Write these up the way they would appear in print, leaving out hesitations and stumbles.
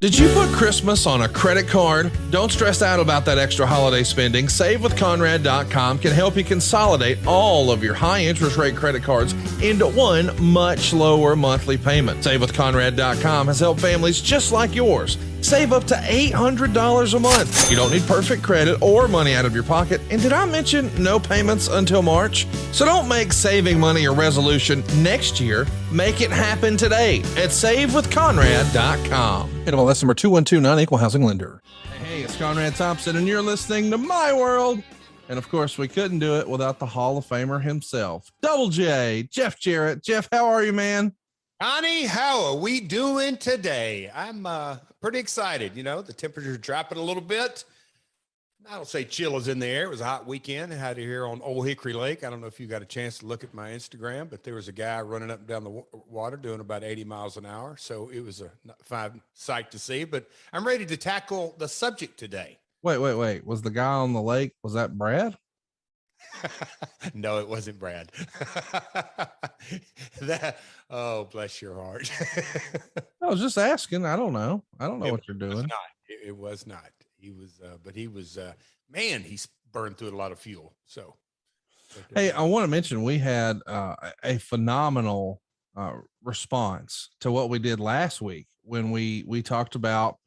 Did you put Christmas on a credit card? Don't stress out about that extra holiday spending. SaveWithConrad.com can help you consolidate all of your high interest rate credit cards into one much lower monthly payment. SaveWithConrad.com has helped families just like yours save up to $800 a month. You don't need perfect credit or money out of your pocket. And did I mention no payments until March? So don't make saving money a resolution next year. Make it happen today at SaveWithConrad.com. NMLS number 2129, Equal Housing Lender. Hey, it's Conrad Thompson, and you're listening to My World. And of course, we couldn't do it without the Hall of Famer himself, Double J, Jeff Jarrett. Jeff, how are you, man? Connie, how are we doing today? I'm pretty excited. You know, the temperature's dropping a little bit. I don't say chill is in the air. It was a hot weekend. I had it here on Old Hickory Lake. I don't know if you got a chance to look at my Instagram, but there was a guy running up and down the water doing about 80 miles an hour. So it was a fine sight to see, but I'm ready to tackle the subject today. Wait. Was the guy on the lake, was that Brad? No, it wasn't Brad. Oh, bless your heart. I was just asking. I don't know what you're doing. It was not. He was, but he was, man, he's burned through a lot of fuel. So, hey, I want to mention we had a phenomenal response to what we did last week when we talked about,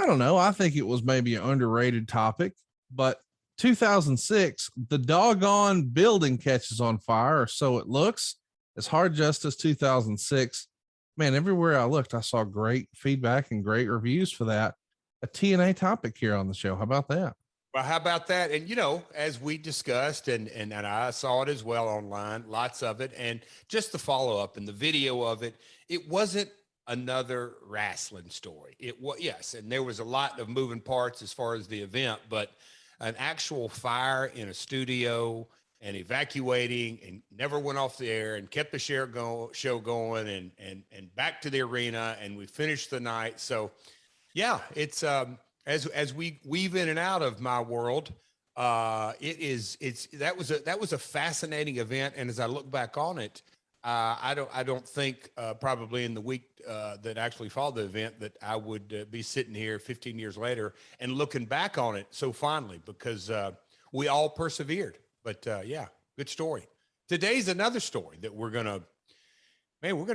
I don't know, I think it was maybe an underrated topic, but 2006, the doggone building catches on fire, or so it looks. It's Hard Justice 2006. Man, everywhere I looked, I saw great feedback and great reviews for that. A TNA topic here on the show. How about that? Well, how about that? And, you know, as we discussed, and I saw it as well online, lots of it, and just the follow up and the video of it, it wasn't another wrestling story. It was, yes, and there was a lot of moving parts as far as the event, but an actual fire in a studio and evacuating and never went off the air and kept the show going and back to the arena, and we finished the night. So yeah, it's as we weave in and out of My World, that was a fascinating event. And as I look back on it, I don't think probably in the week that actually followed the event that I would be sitting here 15 years later and looking back on it so fondly, because we all persevered. But yeah, good story. Today's another story that we're gonna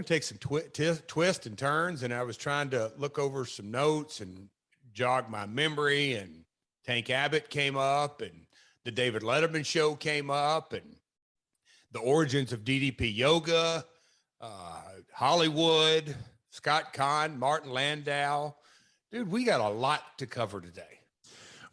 take some twists and turns. And I was trying to look over some notes and jog my memory, and Tank Abbott came up, and the David Letterman show came up, and the origins of DDP yoga, Hollywood, Scott Kahn, Martin Landau. Dude, we got a lot to cover today.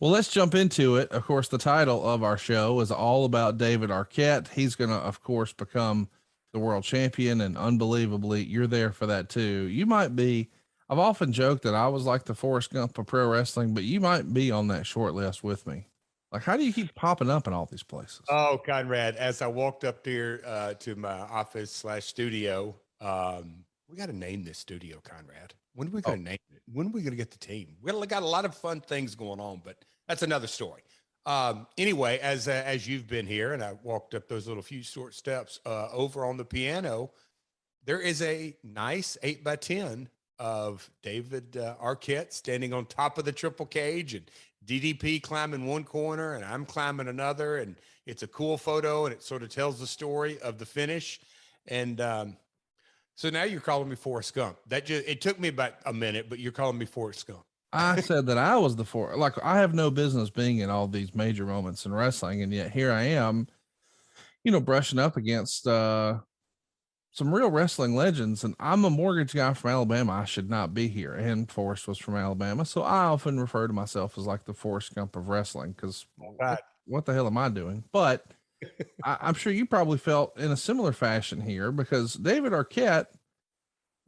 Well, let's jump into it. Of course, the title of our show is all about David Arquette. He's going to, of course, become the world champion, and unbelievably, you're there for that too. You might be, I've often joked that I was like the Forrest Gump of pro wrestling, but you might be on that short list with me. Like, how do you keep popping up in all these places? Oh, Conrad, as I walked up there to my office / studio, we got to name this studio, Conrad. When are we going to name it? When are we going to get the team? We got a lot of fun things going on, but that's another story. Anyway, as you've been here and I walked up those little few short steps over on the piano, there is a nice 8x10 of David Arquette standing on top of the triple cage, and DDP climbing one corner and I'm climbing another. And it's a cool photo, and it sort of tells the story of the finish. And so now you're calling me Forrest Gump. It took me about a minute, but you're calling me Forrest Gump. I said that I was like, I have no business being in all these major moments in wrestling. And yet here I am, you know, brushing up against some real wrestling legends. And I'm a mortgage guy from Alabama. I should not be here. And Forrest was from Alabama. So I often refer to myself as like the Forrest Gump of wrestling, because what the hell am I doing? But I'm sure you probably felt in a similar fashion here, because David Arquette,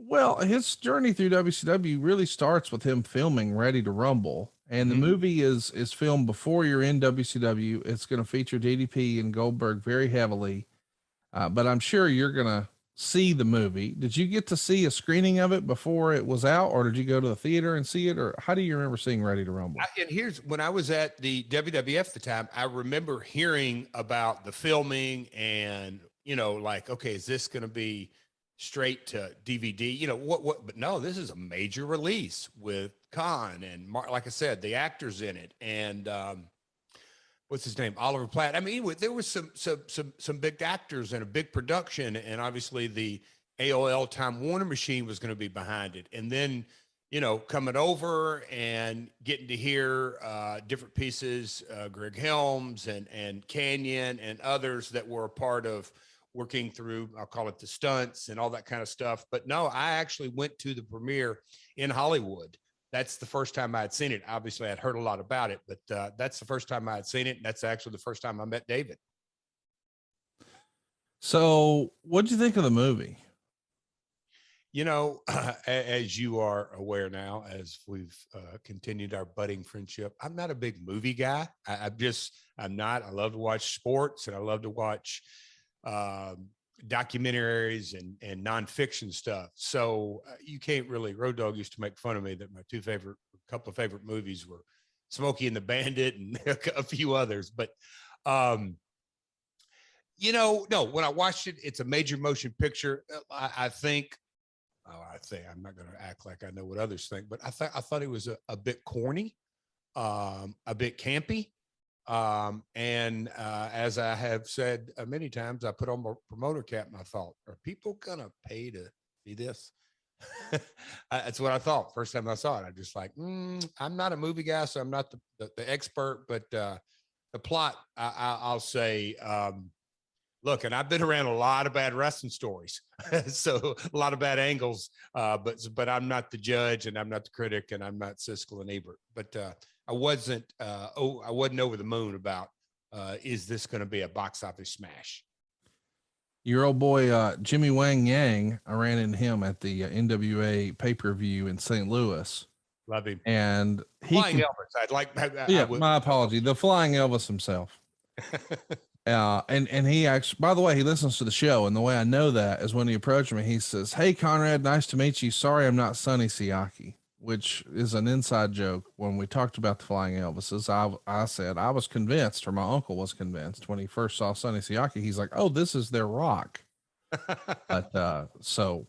well, his journey through WCW really starts with him filming Ready to Rumble. And the movie is filmed before you're in WCW. It's going to feature DDP and Goldberg very heavily. But I'm sure you're going to see the movie. Did you get to see a screening of it before it was out, or did you go to the theater and see it, or how do you remember seeing Ready to Rumble? And here's when I was at the WWF at the time, I remember hearing about the filming and, you know, like, okay, is this going to be straight to DVD. You know what? But no, this is a major release with Khan and like I said, the actors in it, and what's his name, Oliver Platt. I mean, there was some big actors and a big production, and obviously the AOL Time Warner machine was going to be behind it, and then coming over and getting to hear different pieces, Greg Helms and Canyon and others that were a part of working through, I'll call it the stunts and all that kind of stuff. But no, I actually went to the premiere in Hollywood. That's the first time I had seen it. Obviously, I'd heard a lot about it, but that's the first time I had seen it. And that's actually the first time I met David. So what'd you think of the movie? As you are aware now, as we've continued our budding friendship, I'm not a big movie guy. I'm not. I love to watch sports, and I love to watch documentaries and nonfiction stuff. So you can't really. Road Dogg used to make fun of me that my couple of favorite movies were Smokey and the Bandit and a few others. But no, when I watched it, it's a major motion picture. I think I'm not going to act like I know what others think, but I thought it was a bit corny, a bit campy. And as I have said many times, I put on my promoter cap and I thought, are people going to pay to see this? That's what I thought. First time I saw it, I just like, I'm not a movie guy, so I'm not the expert, but the plot, I'll say, look, and I've been around a lot of bad wrestling stories, so a lot of bad angles, but I'm not the judge and I'm not the critic and I'm not Siskel and Ebert, but I wasn't over the moon about, is this going to be a box office smash? Your old boy, Jimmy Wang Yang, I ran into him at the NWA pay-per-view in St. Louis. Love him. And Flying Elvis. My apology. The Flying Elvis himself. And he actually, by the way, he listens to the show. And the way I know that is when he approached me, he says, "Hey, Conrad, nice to meet you. Sorry, I'm not Sonny Siaki," which is an inside joke. When we talked about the Flying Elvises, I said, I was convinced, or my uncle was convinced when he first saw Sonny Siaki, he's like, "Oh, this is their Rock." But, so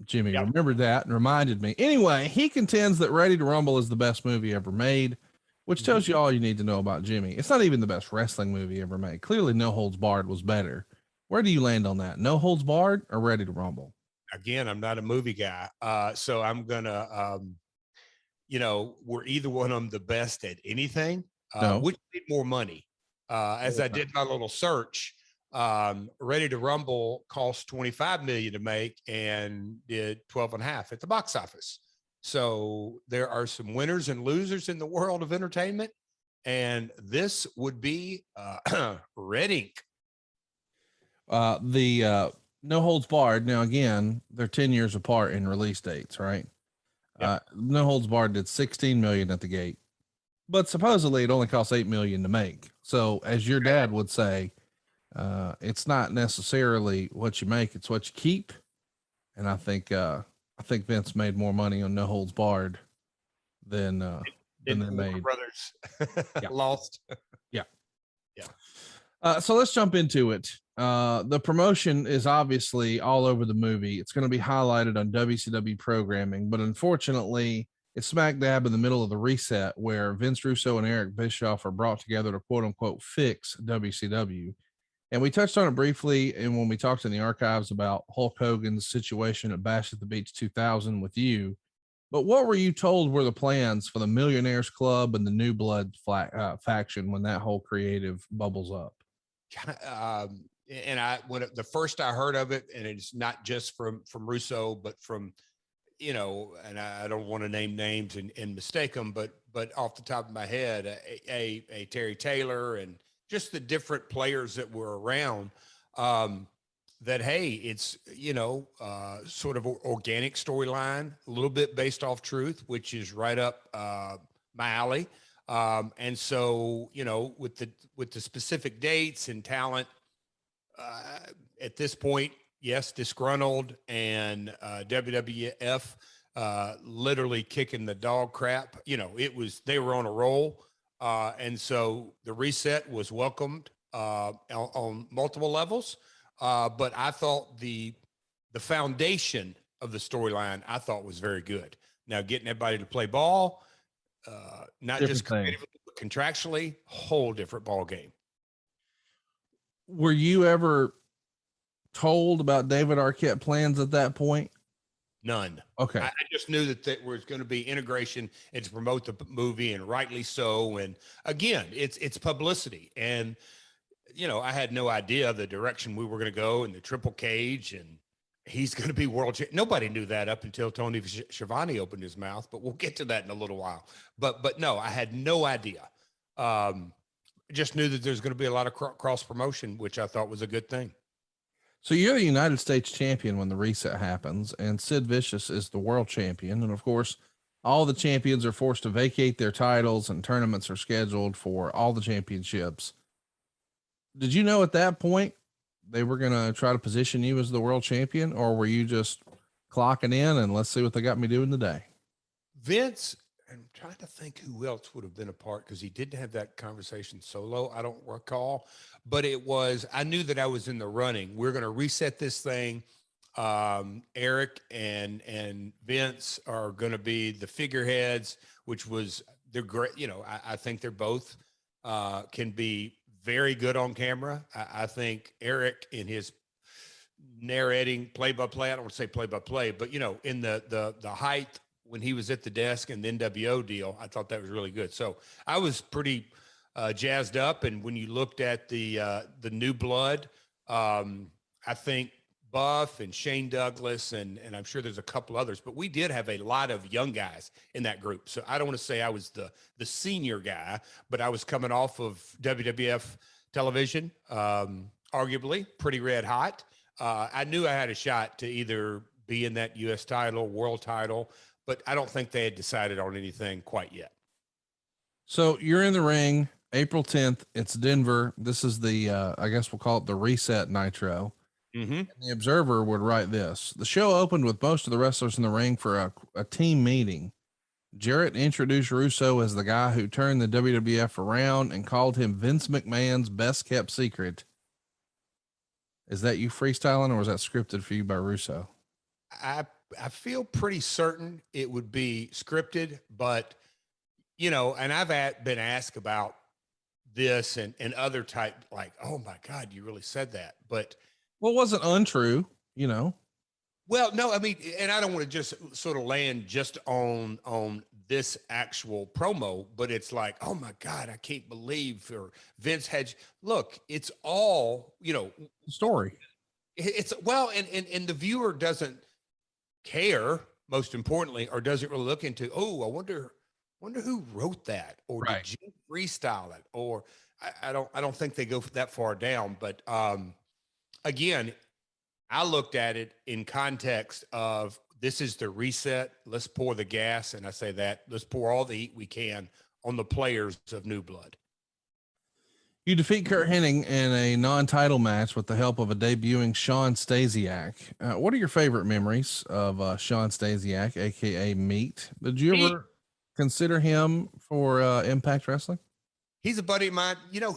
Jimmy remembered that and reminded me. Anyway, he contends that Ready to Rumble is the best movie ever made, which tells you all you need to know about Jimmy. It's not even the best wrestling movie ever made. Clearly, No Holds Barred was better. Where do you land on that? No Holds Barred or Ready to Rumble? Again, I'm not a movie guy. So I'm going to, were either one of them the best at anything? No. Which made more money? As I did my little search, Ready to Rumble cost $25 million to make and did 12.5 at the box office. So there are some winners and losers in the world of entertainment, and this would be red ink. The No Holds Barred. Now again, they're 10 years apart in release dates, right? Yep. No Holds Barred did 16 million at the gate, but supposedly it only costs 8 million to make. So as your dad would say, it's not necessarily what you make, it's what you keep. And I think Vince made more money on No Holds Barred than they made. Brothers lost. Yeah. So let's jump into it. The promotion is obviously all over the movie. It's going to be highlighted on WCW programming, but unfortunately, it's smack dab in the middle of the reset where Vince Russo and Eric Bischoff are brought together to quote unquote fix WCW. And we touched on it briefly. And when we talked in the archives about Hulk Hogan's situation at Bash at the Beach 2000 with you, but what were you told were the plans for the Millionaires Club and the New Blood faction when that whole creative bubbles up? And when the first I heard of it, and it's not just from Russo, but from, and I don't want to name names and mistake them, but off the top of my head, a Terry Taylor and just the different players that were around, that, hey, it's, sort of organic storyline, a little bit based off truth, which is right up my alley. And so, with the specific dates and talent, at this point, yes, disgruntled, and WWF literally kicking the dog crap. They were on a roll. And so the reset was welcomed on multiple levels. But I thought the the foundation of the storyline I thought was very good. Now getting everybody to play ball, not Different just thing. creatively, but contractually, whole different ball game. Were you ever told about David Arquette plans at that point? None. Okay. I just knew that there was going to be integration and to promote the movie, and rightly so. And again, it's publicity. And, you know, I had no idea the direction we were going to go and the triple cage, and he's going to be world champion. Nobody knew that up until Tony Schiavone opened his mouth, but we'll get to that in a little while. But no, I had no idea. Just knew that there's going to be a lot of cross promotion, which I thought was a good thing. So you're the United States champion when the reset happens, and Sid Vicious is the world champion. And of course, all the champions are forced to vacate their titles, and tournaments are scheduled for all the championships. Did you know at that point they were going to try to position you as the world champion, or were you just clocking in and let's see what they got me doing today? Vince, I'm trying to think who else would have been a part, because he didn't have that conversation solo. I don't recall, but I knew that I was in the running. We're going to reset this thing. Eric and Vince are going to be the figureheads, they're great. You know, I think they're both, can be very good on camera. I think Eric in his narrating play-by-play, I don't want to say play-by-play, but you know, in the height when he was at the desk and the NWO deal, I thought that was really good. So I was pretty jazzed up. And when you looked at the new blood, I think Buff and Shane Douglas, and I'm sure there's a couple others, but we did have a lot of young guys in that group. So I don't want to say I was the senior guy, but I was coming off of WWF television, arguably pretty red hot. I knew I had a shot to either be in that U.S. title, world title, but I don't think they had decided on anything quite yet. So you're in the ring April 10th. It's Denver. This is the, I guess we'll call it the reset Nitro. Mm-hmm. And the Observer would write this: the show opened with most of the wrestlers in the ring for a team meeting. Jarrett introduced Russo as the guy who turned the WWF around and called him Vince McMahon's best kept secret. Is that you freestyling, or was that scripted for you by Russo? I feel pretty certain it would be scripted, but you know, and I've been asked about this and other type, like, oh my God, you really said that. But well, it wasn't untrue, you know? Well, no, I mean, and I don't want to just sort of land just on this actual promo, but it's like, oh my God, I can't believe Vince had, look, it's all, you know, story. It's well, and the viewer doesn't care, most importantly, or doesn't really look into, oh, I wonder who wrote that, or Right. did you freestyle it, or I don't think they go that far down, but again, I looked at it in context of this is the reset. Let's pour the gas, and I say that let's pour all the heat we can on the players of New Blood. You defeat Kurt Hennig in a non-title match with the help of a debuting Shawn Stasiak. What are your favorite memories of Shawn Stasiak, aka Meat? Did you ever consider him for Impact Wrestling? He's a buddy of mine. You know,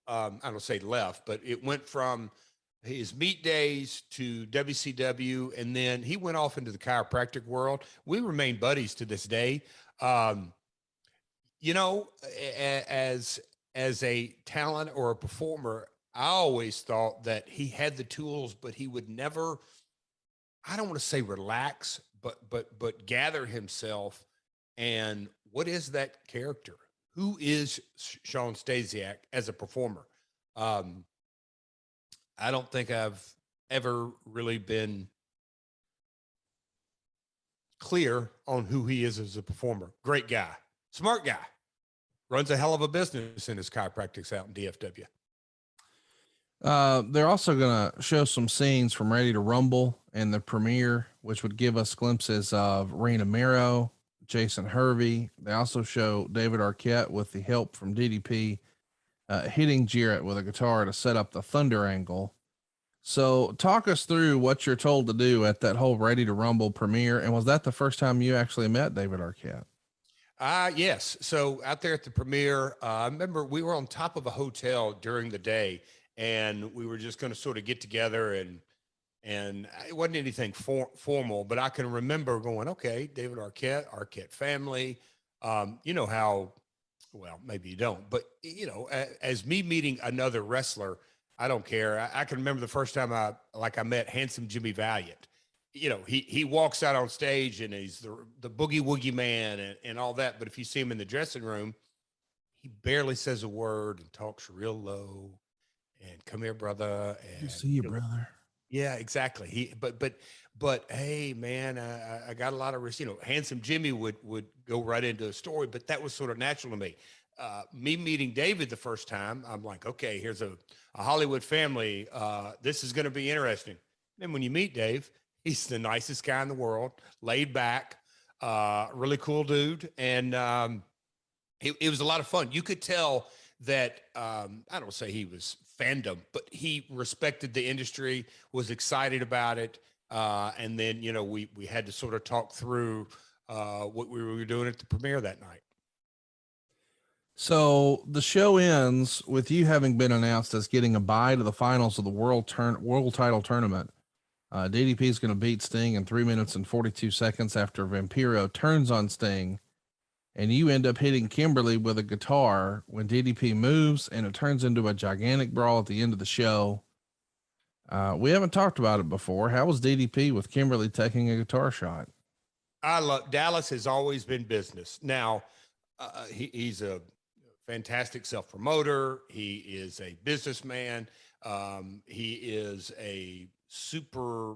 I don't say left, but it went from his Meat days to WCW, and then he went off into the chiropractic world. We remain buddies to this day. You know, as a talent or a performer, I always thought that he had the tools, but he would never, I don't want to say relax, but gather himself. And what is that character? Who is Shawn Stasiak as a performer? I don't think I've ever really been clear on who he is as a performer. Great guy, smart guy, runs a hell of a business in his chiropractics out in DFW. They're also going to show some scenes from Ready to Rumble and the premiere, which would give us glimpses of Rena Mero, Jason Hervey. They also show David Arquette with the help from DDP, hitting Jarrett with a guitar to set up the Thunder angle. So talk us through what you're told to do at that whole Ready to Rumble premiere. And was that the first time you actually met David Arquette? Yes. So out there at the premiere, I remember we were on top of a hotel during the day, and we were just going to sort of get together and it wasn't anything formal, but I can remember going, okay, David Arquette family. You know how, well, maybe you don't, but you know, as me meeting another wrestler, I don't care. I can remember the first time I met Handsome Jimmy Valiant. You know, he walks out on stage and he's the boogie woogie man and all that. But if you see him in the dressing room, he barely says a word and talks real low and come here, brother. You And see you, brother. yeah, exactly. But hey, man, I got a lot of risk. You know, Handsome Jimmy would go right into a story, but that was sort of natural to me. Me meeting David the first time, I'm like, okay, here's a Hollywood family. This is going to be interesting. And when you meet Dave, he's the nicest guy in the world, laid back, really cool dude, and it was a lot of fun. You could tell that I don't say he was fandom, but he respected the industry, was excited about it, and then you know we had to sort of talk through what we were doing at the premiere that night. So the show ends with you having been announced as getting a bye to the finals of the world title tournament. DDP is going to beat Sting in 3 minutes and 42 seconds after Vampiro turns on Sting, and you end up hitting Kimberly with a guitar when DDP moves, and it turns into a gigantic brawl at the end of the show. We haven't talked about it before. How was DDP with Kimberly taking a guitar shot? I love Dallas has always been business. Now he's a fantastic self promoter. He is a businessman. He is a super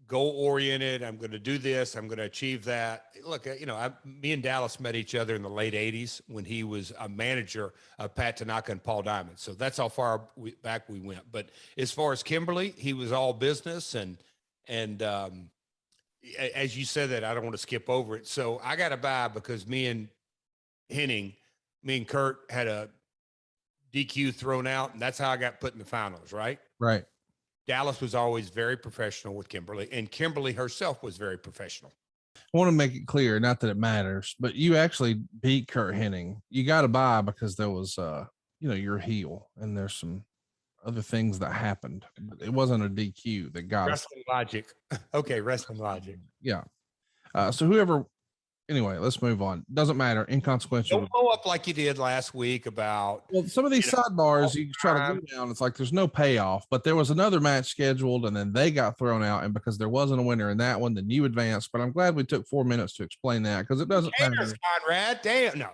goal oriented. I'm going to do this. I'm going to achieve that. Look, you know, me and Dallas met each other in the late '80s when he was a manager of Pat Tanaka and Paul Diamond. So that's how far back we went. But as far as Kimberly, he was all business and as you said that, I don't want to skip over it. So I got a bye because me and Kurt had a DQ thrown out, and that's how I got put in the finals, right? Right. Dallas was always very professional with Kimberly, and Kimberly herself was very professional. I want to make it clear, not that it matters, but you actually beat Kurt Hennig. You got to buy because there was, you know, you're a heel, and there's some other things that happened. But it wasn't a DQ that got wrestling logic. Okay, wrestling logic. Yeah. So whoever. Anyway, let's move on. Doesn't matter. Inconsequential. Don't blow up like you did last week about. Well, some of these sidebars you try to go down, it's like there's no payoff, but there was another match scheduled and then they got thrown out. And because there wasn't a winner in that one, then you advanced. But I'm glad we took 4 minutes to explain that because it doesn't matter. Conrad, damn. No,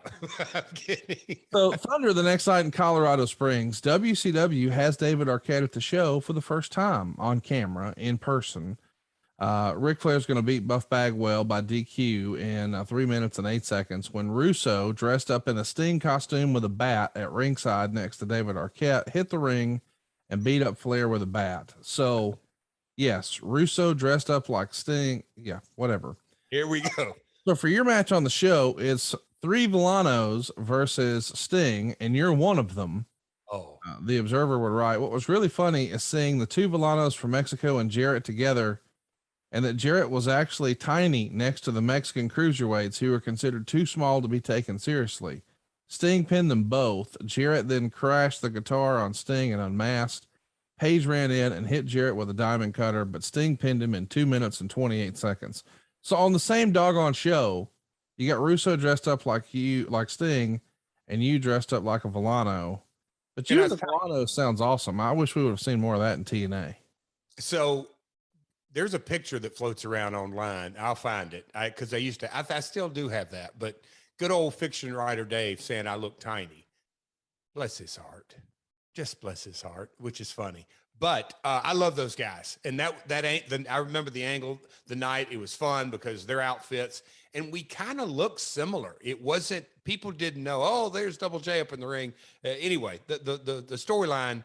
I'm kidding. So, Thunder, the next night in Colorado Springs, WCW has David Arquette at the show for the first time on camera in person. Ric Flair's going to beat Buff Bagwell by DQ in 3 minutes and 8 seconds when Russo, dressed up in a Sting costume with a bat at ringside next to David Arquette, hit the ring and beat up Flair with a bat. So, yes, Russo dressed up like Sting. Yeah, whatever. Here we go. So, for your match on the show, it's 3 Villanos versus Sting, and you're one of them. Oh, the Observer would write, what was really funny is seeing the 2 Villanos from Mexico and Jarrett together, and that Jarrett was actually tiny next to the Mexican cruiserweights who were considered too small to be taken seriously. Sting pinned them both. Jarrett then crashed the guitar on Sting and unmasked. Page ran in and hit Jarrett with a diamond cutter, but Sting pinned him in 2 minutes and 28 seconds. So on the same doggone show, you got Russo dressed up like Sting, and you dressed up like a Villano. But you as a Villano sounds awesome. I wish we would have seen more of that in TNA. So there's a picture that floats around online. I'll find it. Cause I still do have that, but good old fiction writer Dave saying I look tiny. Bless his heart. Just bless his heart, which is funny. But I love those guys. And I remember the angle, the night. It was fun because their outfits, and we kind of looked similar. It wasn't, people didn't know, oh, there's Double J up in the ring. Anyway, the storyline,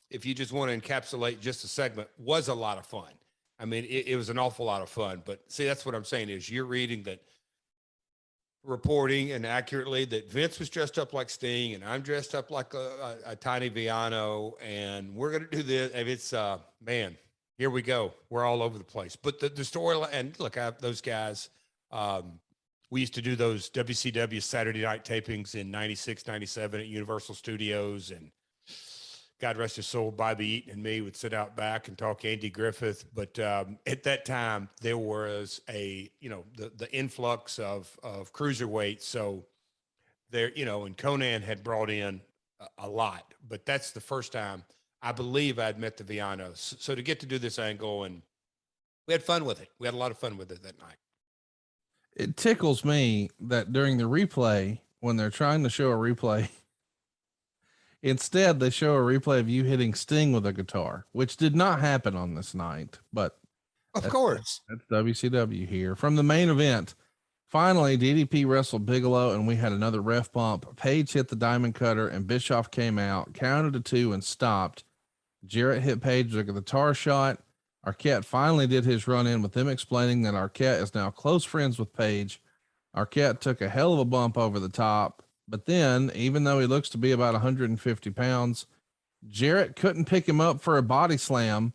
if you just want to encapsulate just a segment, was a lot of fun. I mean, it was an awful lot of fun. But see, that's what I'm saying is you're reading that, reporting and accurately that Vince was dressed up like Sting and I'm dressed up like a tiny Viano, and we're going to do this. And it's, man, here we go. We're all over the place. But the story, and look, those guys, we used to do those WCW Saturday night tapings in 96, 97 at Universal Studios. And God rest his soul, Bobby Eaton and me would sit out back and talk Andy Griffith. But at that time, there was the influx of cruiserweights. So there, and Conan had brought in a lot, but that's the first time I believe I'd met the Vianos. So to get to do this angle, and we had fun with it. We had a lot of fun with it that night. It tickles me that during the replay, when they're trying to show a replay, instead they show a replay of you hitting Sting with a guitar, which did not happen on this night, but of course, that's WCW here. From the main event, finally DDP wrestled Bigelow and we had another ref bump. Page hit the diamond cutter and Bischoff came out, counted to 2 and stopped. Jarrett hit Page with a guitar shot. Arquette finally did his run in with them explaining that Arquette is now close friends with Page. Arquette took a hell of a bump over the top, but then, even though he looks to be about 150 pounds, Jarrett couldn't pick him up for a body slam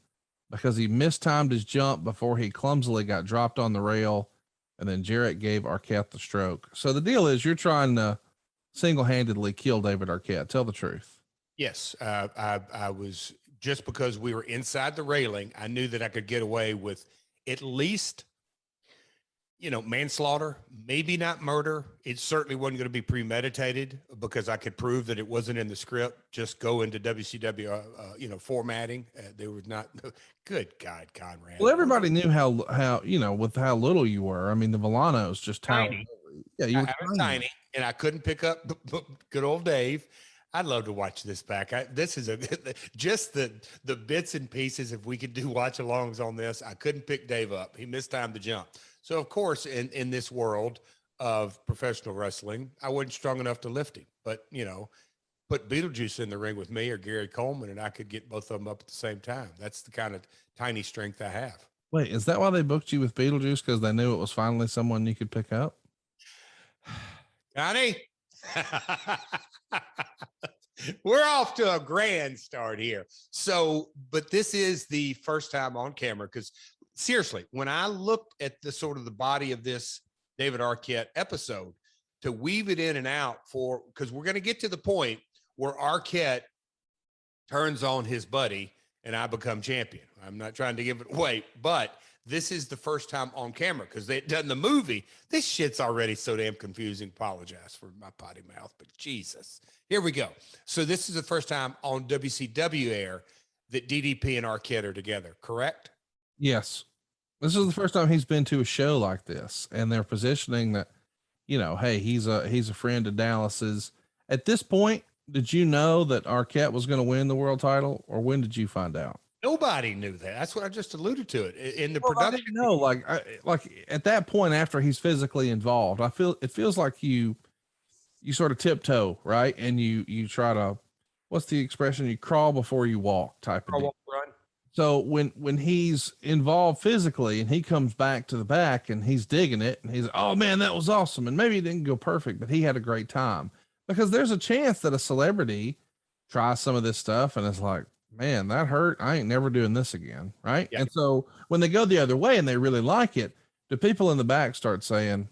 because he mistimed his jump before he clumsily got dropped on the rail. And then Jarrett gave Arquette the stroke. So the deal is you're trying to single-handedly kill David Arquette. Tell the truth. Yes. I was, just because we were inside the railing, I knew that I could get away with at least, manslaughter, maybe not murder. It certainly wasn't going to be premeditated because I could prove that it wasn't in the script. Just go into WCW, formatting. There was not. Good God, Conrad. Well, everybody knew how with how little you were. I mean, the Villanos just tiny. Yeah, you were tiny, and I couldn't pick up good old Dave. I'd love to watch this back. This is just the bits and pieces. If we could do watch alongs on this, I couldn't pick Dave up. He mistimed the jump. So of course, in this world of professional wrestling, I wasn't strong enough to lift him. But put Beetlejuice in the ring with me or Gary Coleman, and I could get both of them up at the same time. That's the kind of tiny strength I have. Wait, is that why they booked you with Beetlejuice? Because they knew it was finally someone you could pick up? Johnny, we're off to a grand start here. So, but this is the first time on camera, because seriously, when I looked at the sort of the body of this David Arquette episode, to weave it in and out because we're going to get to the point where Arquette turns on his buddy and I become champion. I'm not trying to give it away, but this is the first time on camera because they had done the movie. This shit's already so damn confusing. Apologize for my potty mouth, but Jesus, here we go. So this is the first time on WCW air that DDP and Arquette are together, correct? Yes. This is the first time he's been to a show like this, and they're positioning that, hey, he's a friend of Dallas's. At this point, did you know that Arquette was going to win the world title, or when did you find out? Nobody knew that. That's what I just alluded to it in the production. No, like at that point after he's physically involved, it feels like you sort of tiptoe, right? And you try to, what's the expression? You crawl before you walk type of deal. Run. So when he's involved physically and he comes back to the back and he's digging it and he's, oh man, that was awesome. And maybe it didn't go perfect, but he had a great time, because there's a chance that a celebrity tries some of this stuff and it's like, man, that hurt. I ain't never doing this again. Right. Yep. And so when they go the other way and they really like it, do people in the back start saying,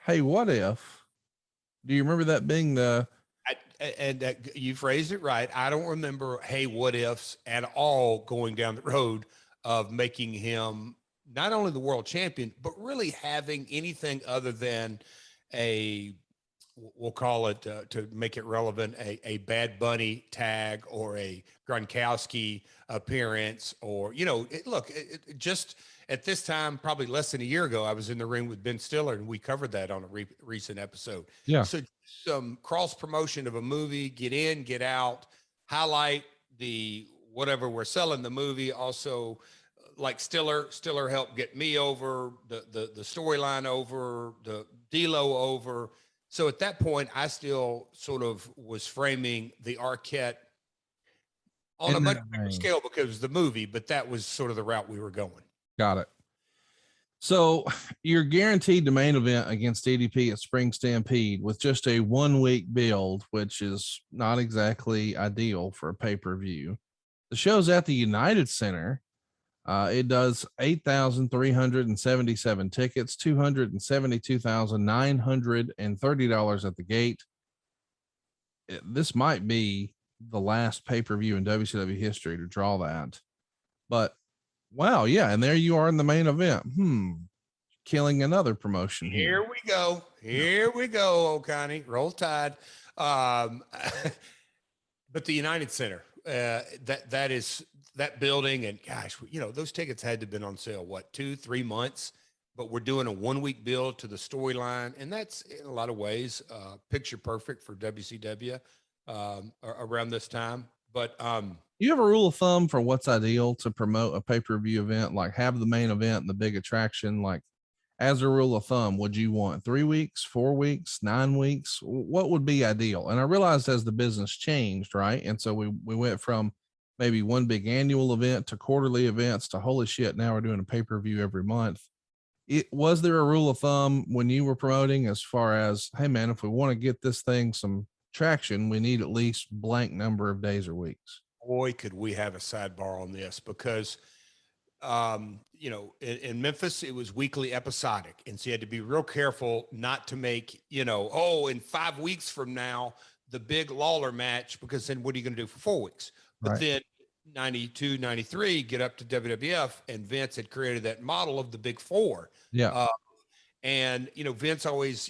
hey, what if? Do you remember that being you phrased it right. I don't remember, hey, what ifs at all going down the road of making him not only the world champion, but really having anything other than we'll call it, to make it relevant, a Bad Bunny tag or a Gronkowski appearance, or, just at this time, probably less than a year ago, I was in the ring with Ben Stiller and we covered that on a recent episode. Yeah. So some cross promotion of a movie, get in, get out, highlight the whatever we're selling the movie. Also, like Stiller helped get me over, the storyline over, the D'Lo over. So at that point, I still sort of was framing the Arquette on a much bigger scale because it was the movie, but that was sort of the route we were going. Got it. So you're guaranteed the main event against DDP at Spring Stampede with just a 1 week build, which is not exactly ideal for a pay-per-view. The show's at the United Center. It does 8,377 tickets, $272,930 at the gate. This might be the last pay-per-view in WCW history to draw that. But wow, yeah, and there you are in the main event. Killing another promotion here. Here we go. Here we go, O'Connie. Roll Tide. Um, but the United Center, that building, and gosh, those tickets had to have been on sale, what, 2-3 months? But we're doing a 1-week build to the storyline, and that's in a lot of ways picture perfect for WCW around this time. But you have a rule of thumb for what's ideal to promote a pay-per-view event? Like have the main event and the big attraction. Like as a rule of thumb, would you want 3 weeks, 4 weeks, 9 weeks? What would be ideal? And I realized as the business changed, right? And so we went from maybe one big annual event to quarterly events to holy shit, now we're doing a pay-per-view every month. Was there a rule of thumb when you were promoting as far as, hey man, if we want to get this thing some traction, we need at least blank number of days or weeks? Boy, could we have a sidebar on this, because in Memphis, it was weekly episodic. And so you had to be real careful not to make, in 5 weeks from now, the big Lawler match, because then what are you going to do for 4 weeks? But then 92, 93, get up to WWF, and Vince had created that model of the big four. Yeah. And, Vince always,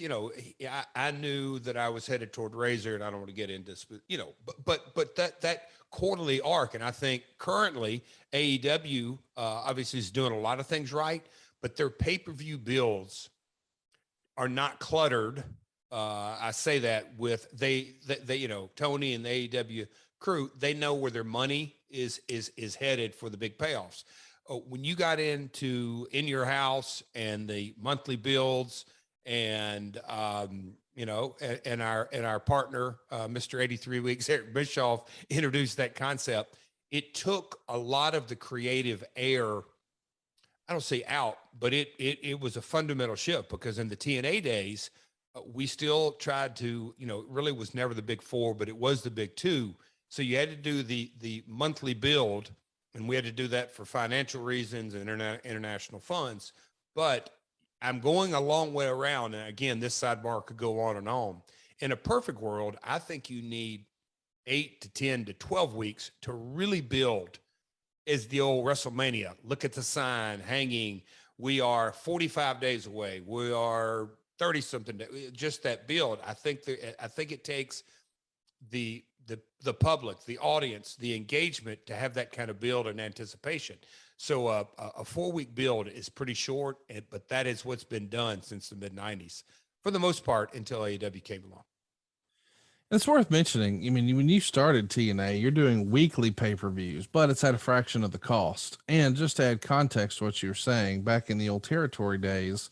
I knew that I was headed toward Razor, and I don't want to get into this, but that quarterly arc. And I think currently AEW obviously is doing a lot of things right, but their pay-per-view builds are not cluttered. I say that with they Tony and the AEW crew, they know where their money is headed for the big payoffs. When you got into In Your House and the monthly builds, and and our partner, Mr. 83 Weeks, Eric Bischoff, introduced that concept. It took a lot of the creative air, I don't say out, but it was a fundamental shift, because in the TNA days, we still tried to, it really was never the big four, but it was the big two. So you had to do the monthly build, and we had to do that for financial reasons and international funds. But I'm going a long way around. And again, this sidebar could go on and on. In a perfect world, I think you need 8 to 10 to 12 weeks to really build. Is the old WrestleMania. Look at the sign hanging. We are 45 days away. We are 30 something. Just that build. I think it takes the public, the audience, the engagement to have that kind of build and anticipation. So a 4-week build is pretty short, but that is what's been done since the mid 90s for the most part, until AEW came along. It's worth mentioning. I mean, when you started TNA, you're doing weekly pay-per-views, but it's at a fraction of the cost. And just to add context to what you were saying, back in the old territory days,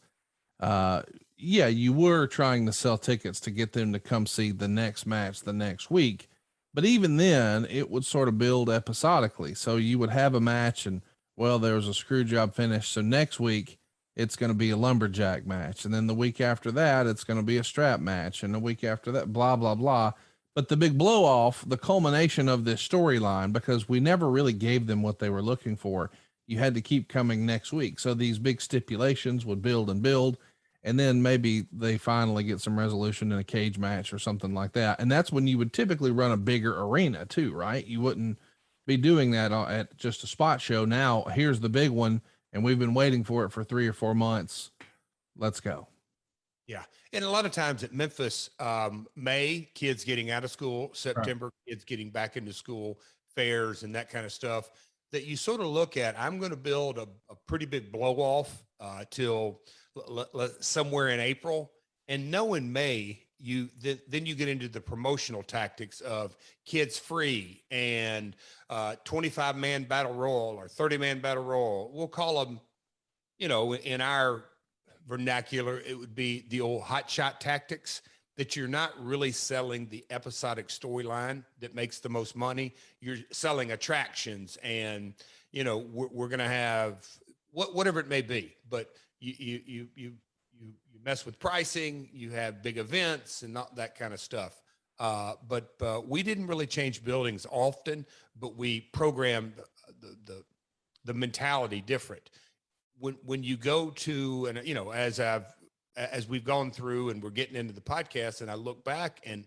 yeah, you were trying to sell tickets to get them to come see the next match the next week. But even then, it would sort of build episodically. So you would have a match, and well, there was a screw job finish. So next week, it's going to be a lumberjack match. And then the week after that, it's going to be a strap match. And the week after that, blah, blah, blah. But the big blow off, the culmination of this storyline, because we never really gave them what they were looking for, you had to keep coming next week. So these big stipulations would build and build. And then maybe they finally get some resolution in a cage match or something like that. And that's when you would typically run a bigger arena too, right? You wouldn't be doing that at just a spot show. Now here's the big one, and we've been waiting for it for 3 or 4 months. Let's go. Yeah. And a lot of times at Memphis, May, kids getting out of school, September, kids getting back into school, fairs and that kind of stuff that you sort of look at. I'm going to build a pretty big blow off till somewhere in April, and knowing May, then you get into the promotional tactics of kids free and 25-man battle royal or 30-man battle royal. We'll call them, in our vernacular, it would be the old hot shot tactics, that you're not really selling the episodic storyline that makes the most money. You're selling attractions, and we're going to have whatever it may be, but you mess with pricing, you have big events and not that kind of stuff. But we didn't really change buildings often, but we programmed the mentality different. When you go to, and as we've gone through and we're getting into the podcast, and I look back and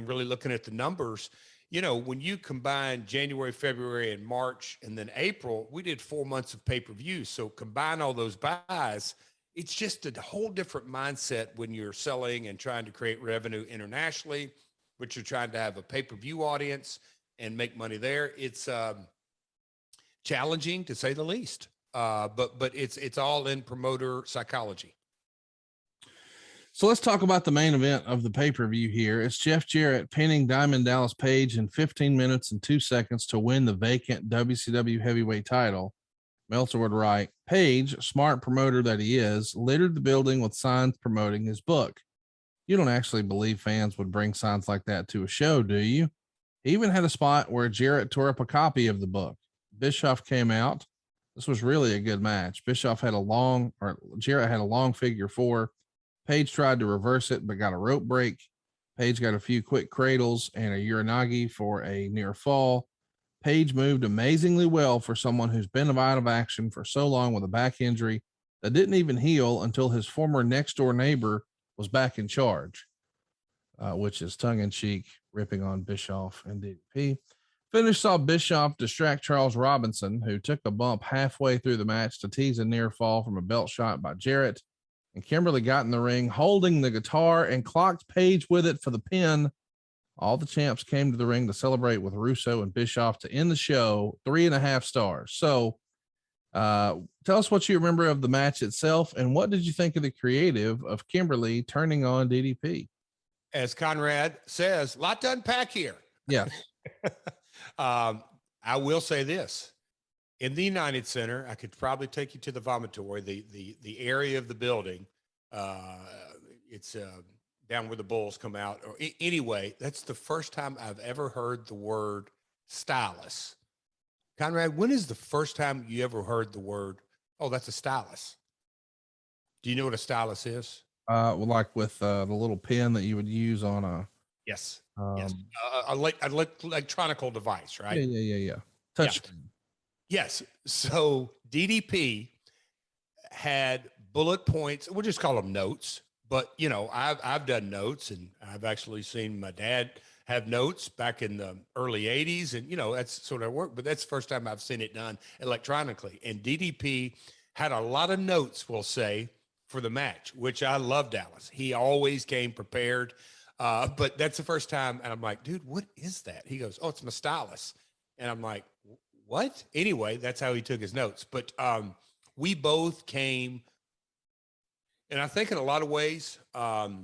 really looking at the numbers, when you combine January, February, and March, and then April, we did 4 months of pay-per-view. So combine all those buys, it's just a whole different mindset when you're selling and trying to create revenue internationally, but you're trying to have a pay-per-view audience and make money there. It's challenging to say the least. But it's all in promoter psychology. So let's talk about the main event of the pay-per-view here. It's Jeff Jarrett pinning Diamond Dallas Page in 15 minutes and 2 seconds to win the vacant WCW heavyweight title. Meltzer would write, Page, smart promoter that he is, littered the building with signs promoting his book. You don't actually believe fans would bring signs like that to a show, do you? He even had a spot where Jarrett tore up a copy of the book. Bischoff came out. This was really a good match. Jarrett had a long figure 4. Page tried to reverse it, but got a rope break. Page got a few quick cradles and a uranagi for a near fall. Page moved amazingly well for someone who's been out of action for so long with a back injury that didn't even heal until his former next door neighbor was back in charge, which is tongue in cheek, ripping on Bischoff and DDP. Finish saw Bischoff distract Charles Robinson, who took a bump halfway through the match to tease a near fall from a belt shot by Jarrett. And Kimberly got in the ring holding the guitar and clocked Page with it for the pin. All the champs came to the ring to celebrate with Russo and Bischoff to end the show, 3.5 stars. So tell us what you remember of the match itself, and what did you think of the creative of Kimberly turning on DDP? As Conrad says, a lot to unpack here. Yes. I will say this. In the United Center, I could probably take you to the vomitory, the area of the building. It's down where the Bulls come out. Or anyway, that's the first time I've ever heard the word stylist. Conrad, when is the first time you ever heard the word, oh, that's a stylist? Do you know what a stylist is? Well, like with the little pin that you would use on a yes, electronical device, right? Yeah. Touch. Yeah. Yes. So DDP had bullet points. We'll just call them notes. But I've done notes, and I've actually seen my dad have notes back in the early 80s, and that's sort of work. But that's the first time I've seen it done electronically. And DDP had a lot of notes, we'll say, for the match, which I love Dallas. He always came prepared. But that's the first time, and I'm like, dude, what is that? He goes, oh, it's my stylist. And I'm like, what? Anyway, that's how he took his notes. But we both came, and I think in a lot of ways, I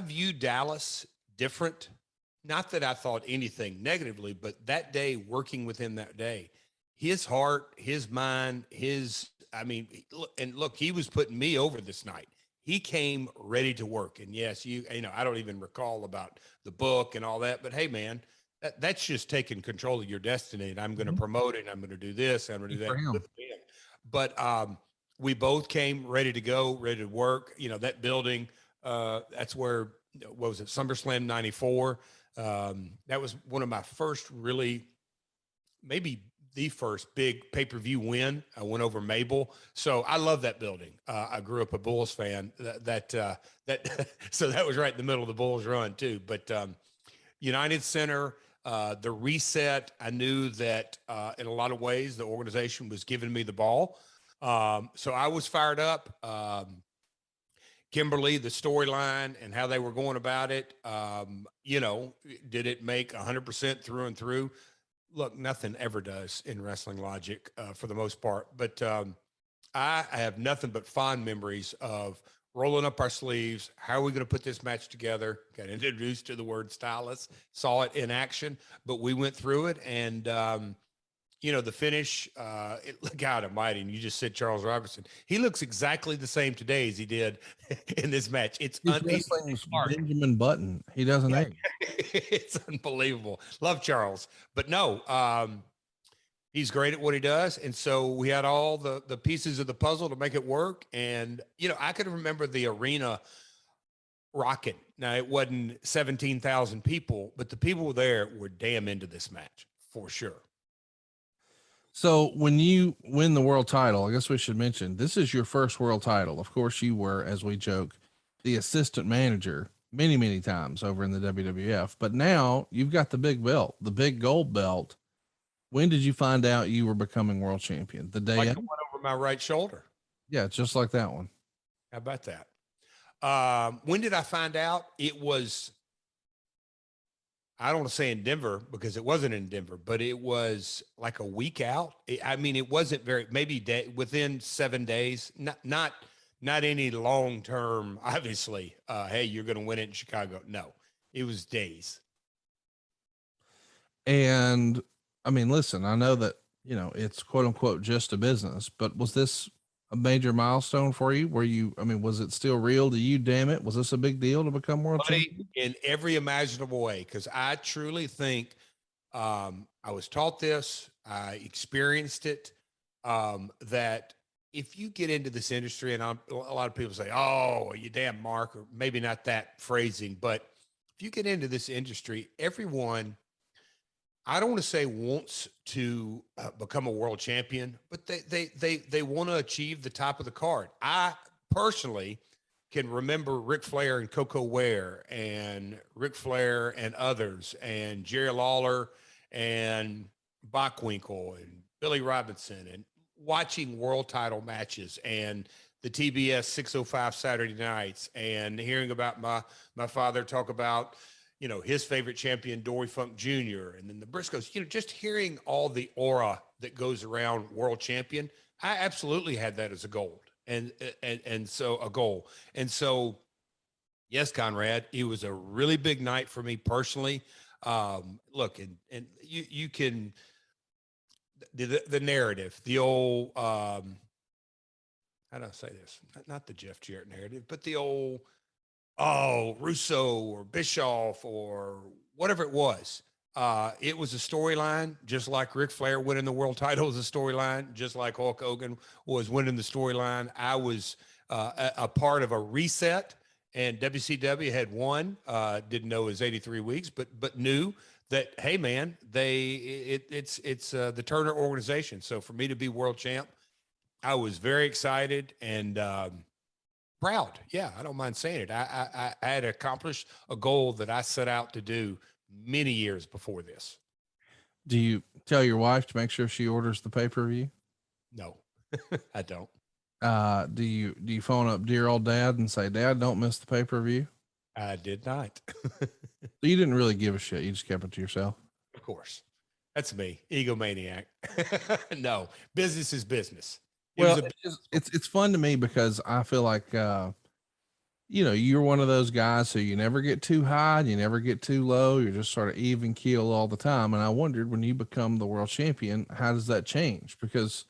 view Dallas different. Not that I thought anything negatively, but that day, working with him that day, his heart, his mind, look, he was putting me over this night. He came ready to work. And yes, I don't even recall about the book and all that, but hey, man, that's just taking control of your destiny. And I'm going to promote it. And I'm going to do this. I'm going to do that with him. But we both came ready to go, ready to work. That building, that's where, what was it? SummerSlam 94. That was one of my first maybe the first big pay-per-view win. I went over Mabel. So I love that building. I grew up a Bulls fan so that was right in the middle of the Bulls run too. But United Center, the reset, I knew that in a lot of ways, the organization was giving me the ball. So I was fired up. Kimberly, the storyline and how they were going about it, did it make 100% through and through? Look, nothing ever does in wrestling logic for the most part. But I have nothing but fond memories of rolling up our sleeves. How are we going to put this match together? Got introduced to the word stylist, saw it in action, but we went through it. And, the finish, God almighty, and you just said Charles Robinson. He looks exactly the same today as he did in this match. It's Benjamin Button. He doesn't age. It's unbelievable. Love Charles. But no, he's great at what he does. And so we had all the pieces of the puzzle to make it work. And, I could remember the arena rocking. Now, it wasn't 17,000 people, but the people there were damn into this match for sure. So when you win the world title, I guess we should mention this is your first world title. Of course, you were, as we joke, the assistant manager many, many times over in the WWF, but now you've got the big belt, the big gold belt. When did you find out you were becoming world champion? The day Like of? the one over my right shoulder. Yeah, just like that one. How about that? When did I find out? It was, I don't want to say in Denver because it wasn't in Denver, but it was like a week out. I mean, it wasn't very, maybe within 7 days, not any long term, obviously. Hey, you're going to win it in Chicago. No, it was days. And I mean, listen, I know that, it's quote unquote just a business, but was this a major milestone for you? I mean, was it still real to you? Damn it. Was this a big deal to become world champion? In every imaginable way, because I truly think I was taught this, I experienced it, that if you get into this industry, and a lot of people say, oh, you damn Mark, or maybe not that phrasing, but if you get into this industry, everyone, I don't want to say wants to become a world champion, but they want to achieve the top of the card. I personally can remember Ric Flair and Coco Ware and Ric Flair and others and Jerry Lawler and Bockwinkel and Billy Robinson and watching world title matches and the TBS 605 Saturday nights and hearing about my father talk about, his favorite champion, Dory Funk Jr., and then the Briscoes, just hearing all the aura that goes around world champion. I absolutely had that as a goal. And so a goal. And so, yes, Conrad, it was a really big night for me personally. Look, and you can, the narrative, the old, how do I say this? Not the Jeff Jarrett narrative, but the old, Russo or Bischoff or whatever it was. It was a storyline, just like Ric Flair winning the world title was a storyline, just like Hulk Hogan was winning the storyline. I was a part of a reset, and WCW had won. Didn't know it was 83 weeks, but knew that, hey man, it's the Turner organization. So for me to be world champ, I was very excited and proud. Yeah, I don't mind saying it. I had accomplished a goal that I set out to do many years before this. Do you tell your wife to make sure she orders the pay-per-view? No, I don't. Do you phone up dear old dad and say, Dad, don't miss the pay-per-view? I did not. So you didn't really give a shit. You just kept it to yourself. Of course. That's me, egomaniac. No, business is business. Well, it's fun to me because I feel like, you're one of those guys who you never get too high, you never get too low. You're just sort of even keel all the time. And I wondered, when you become the world champion, how does that change? Because,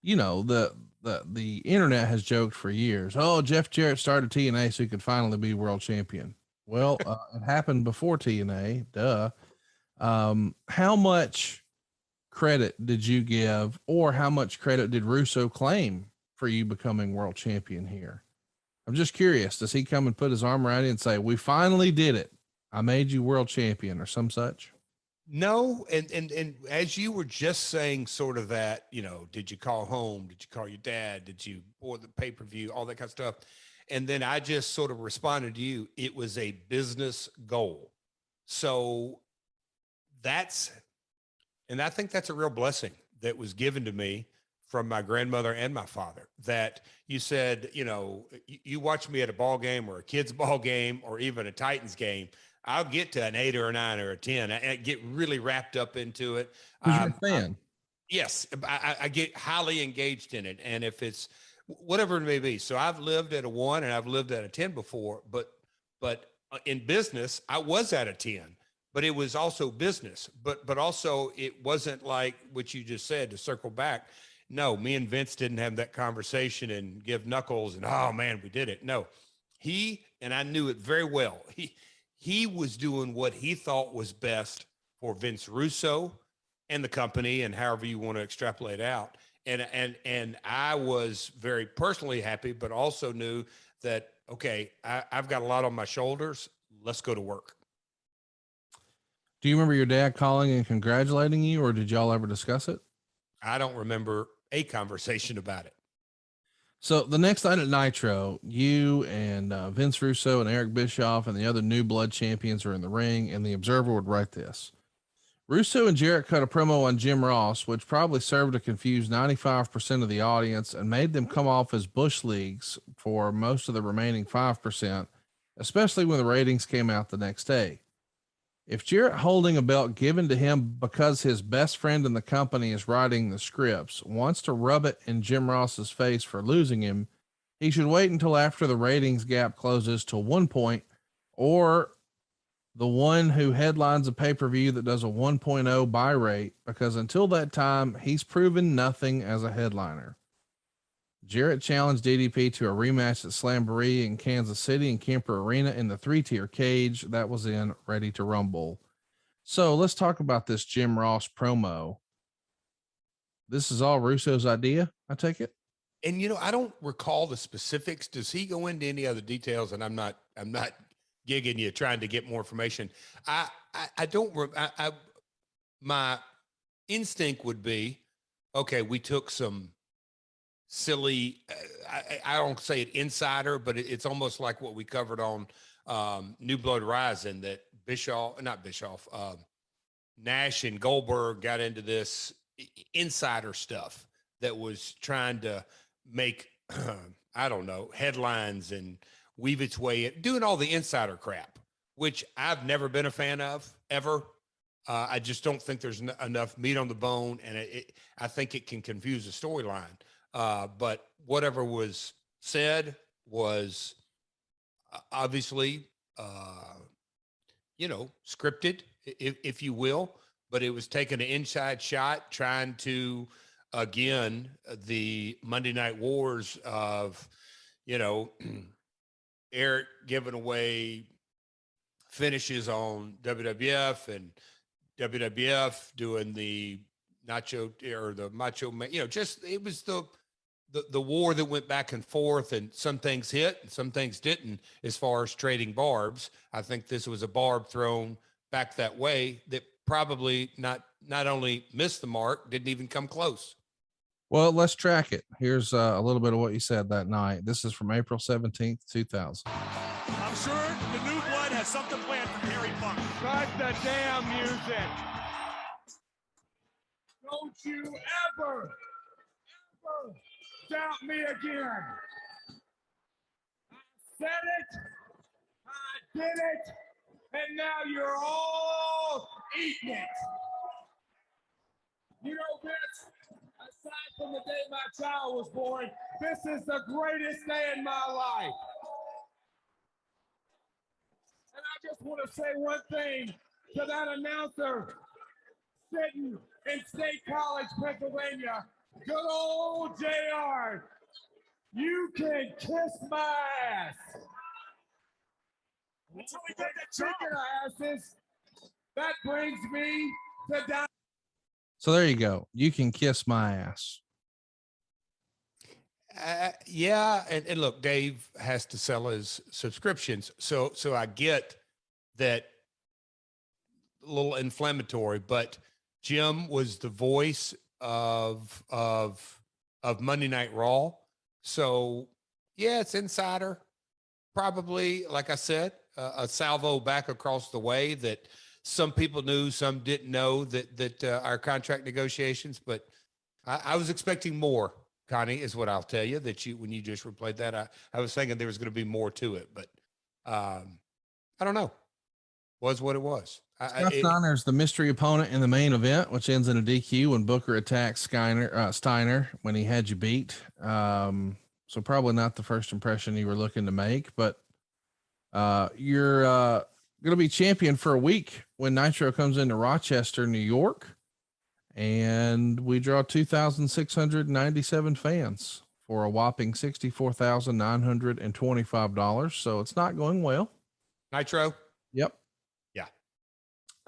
the internet has joked for years. Oh, Jeff Jarrett started TNA so he could finally be world champion. Well, it happened before TNA. Duh. How much credit did you give, or how much credit did Russo claim for you becoming world champion here? I'm just curious. Does he come and put his arm around you and say, we finally did it, I made you world champion, or some such? No, and as you were just saying, sort of that, did you call home? Did you call your dad? Did you order the pay-per-view? All that kind of stuff. And then I just sort of responded to you. It was a business goal. So and I think that's a real blessing that was given to me from my grandmother and my father, that you said, you watch me at a ball game or a kid's ball game or even a Titans game, I'll get to an 8 or a 9 or a 10 and get really wrapped up into it. Because you're a fan. Yes, I get highly engaged in it. And if it's whatever it may be. So I've lived at a 1 and I've lived at a 10 before, but in business, I was at a 10, but it was also business, but also it wasn't like what you just said, to circle back. No, me and Vince didn't have that conversation and give knuckles and, oh man, we did it. No, and I knew it very well. He was doing what he thought was best for Vince Russo and the company, and however you want to extrapolate out. And I was very personally happy, but also knew that, okay, I've got a lot on my shoulders. Let's go to work. Do you remember your dad calling and congratulating you, or did y'all ever discuss it? I don't remember a conversation about it. So the next night at Nitro, you and Vince Russo and Eric Bischoff and the other New Blood champions are in the ring, and the Observer would write this. Russo and Jarrett cut a promo on Jim Ross, which probably served to confuse 95% of the audience and made them come off as Bush Leagues for most of the remaining 5%, especially when the ratings came out the next day. If Jarrett holding a belt given to him because his best friend in the company is writing the scripts wants to rub it in Jim Ross's face for losing him, he should wait until after the ratings gap closes to 1 point, or the one who headlines a pay-per-view that does a 1.0 buy rate, because until that time, he's proven nothing as a headliner. Jarrett challenged DDP to a rematch at Slamboree in Kansas City and Kemper Arena in the 3-tier cage that was in Ready to Rumble. So let's talk about this Jim Ross promo. This is all Russo's idea, I take it? And I don't recall the specifics. Does he go into any other details? And I'm not gigging you, trying to get more information. My instinct would be, okay, we took some silly, I don't say it insider, but it's almost like what we covered on New Blood Rising, that Nash and Goldberg got into this insider stuff that was trying to make, I don't know, headlines and weave its way in, doing all the insider crap, which I've never been a fan of, ever. I just don't think there's enough meat on the bone, and I think it can confuse the storyline. But whatever was said was obviously, scripted, if you will, but it was taking an inside shot, trying to, again, the Monday Night Wars of, Eric giving away finishes on WWF and WWF doing the Nacho or the Macho Man, just, it was the war that went back and forth, and some things hit and some things didn't as far as trading barbs. I think this was a barb thrown back that way that probably not only missed the mark, didn't even come close. Well, let's track it. Here's a little bit of what you said that night. This is from April 17th, 2000. I'm sure the New Blood has something planned for Harry Funk. Cut the damn music. Don't you ever doubt me again. I said it, I did it, and now you're all eating it. Vince, aside from the day my child was born, this is the greatest day in my life. And I just want to say one thing to that announcer sitting in State College, Pennsylvania. Good old JR. You can kiss my ass. That's how we get that Speaking job. of asses, that brings me to down. So there you go. You can kiss my ass. Yeah. And look, Dave has to sell his subscriptions. So I get that, a little inflammatory, but Jim was the voice of Monday Night Raw. So yeah, it's insider. Probably, like I said, a salvo back across the way that some people knew, some didn't know that our contract negotiations, but I was expecting more, Connie, is what I'll tell you, that when you just replayed that, I was thinking there was going to be more to it, but I don't know. Was what it was. Steiner's the mystery opponent in the main event, which ends in a DQ when Booker attacks Steiner when he had you beat. So probably not the first impression you were looking to make, but you're going to be champion for a week when Nitro comes into Rochester, New York, and we draw 2,697 fans for a whopping $64,925. So it's not going well. Nitro. Yep. Yeah.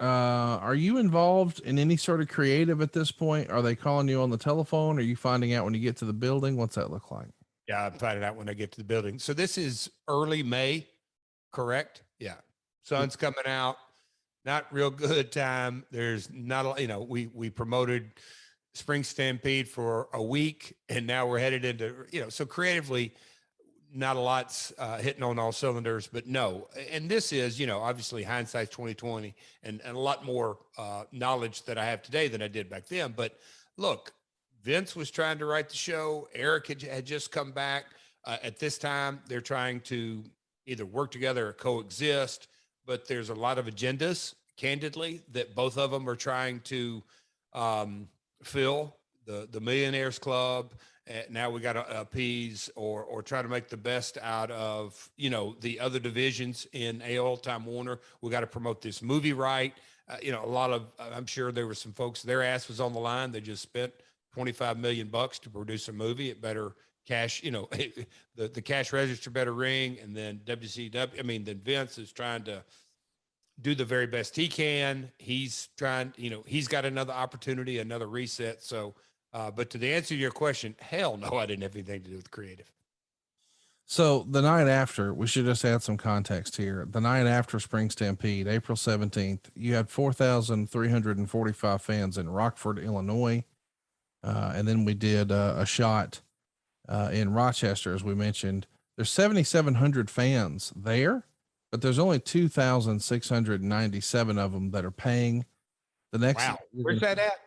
Are you involved in any sort of creative at this point? Are they calling you on the telephone? Are you finding out when you get to the building? What's that look like? Yeah, I'm finding out when I get to the building. So this is early May, correct? Yeah. Sun's coming out. Not real good time. There's not a, we promoted Spring Stampede for a week, and now we're headed into, so creatively, not a lot's hitting on all cylinders, but no. And this is, obviously hindsight's 2020 and a lot more knowledge that I have today than I did back then. But look, Vince was trying to write the show. Eric had just come back. At this time, they're trying to either work together or coexist, but there's a lot of agendas, candidly, that both of them are trying to fill. The Millionaires Club. Now we got to appease or try to make the best out of, the other divisions in AOL Time Warner. We got to promote this movie right. A lot of, I'm sure there were some folks, their ass was on the line. They just spent $25 million to produce a movie. It better cash, the cash register better ring. And then then Vince is trying to do the very best he can. He's trying, he's got another opportunity, another reset. So, but to the answer to your question, hell no, I didn't have anything to do with creative. So the night after, we should just add some context here. The night after Spring Stampede, April 17th, you had 4,345 fans in Rockford, Illinois. And then we did a shot in Rochester, as we mentioned. There's 7,700 fans there, but there's only 2,697 of them that are paying. The next, wow, where's that at?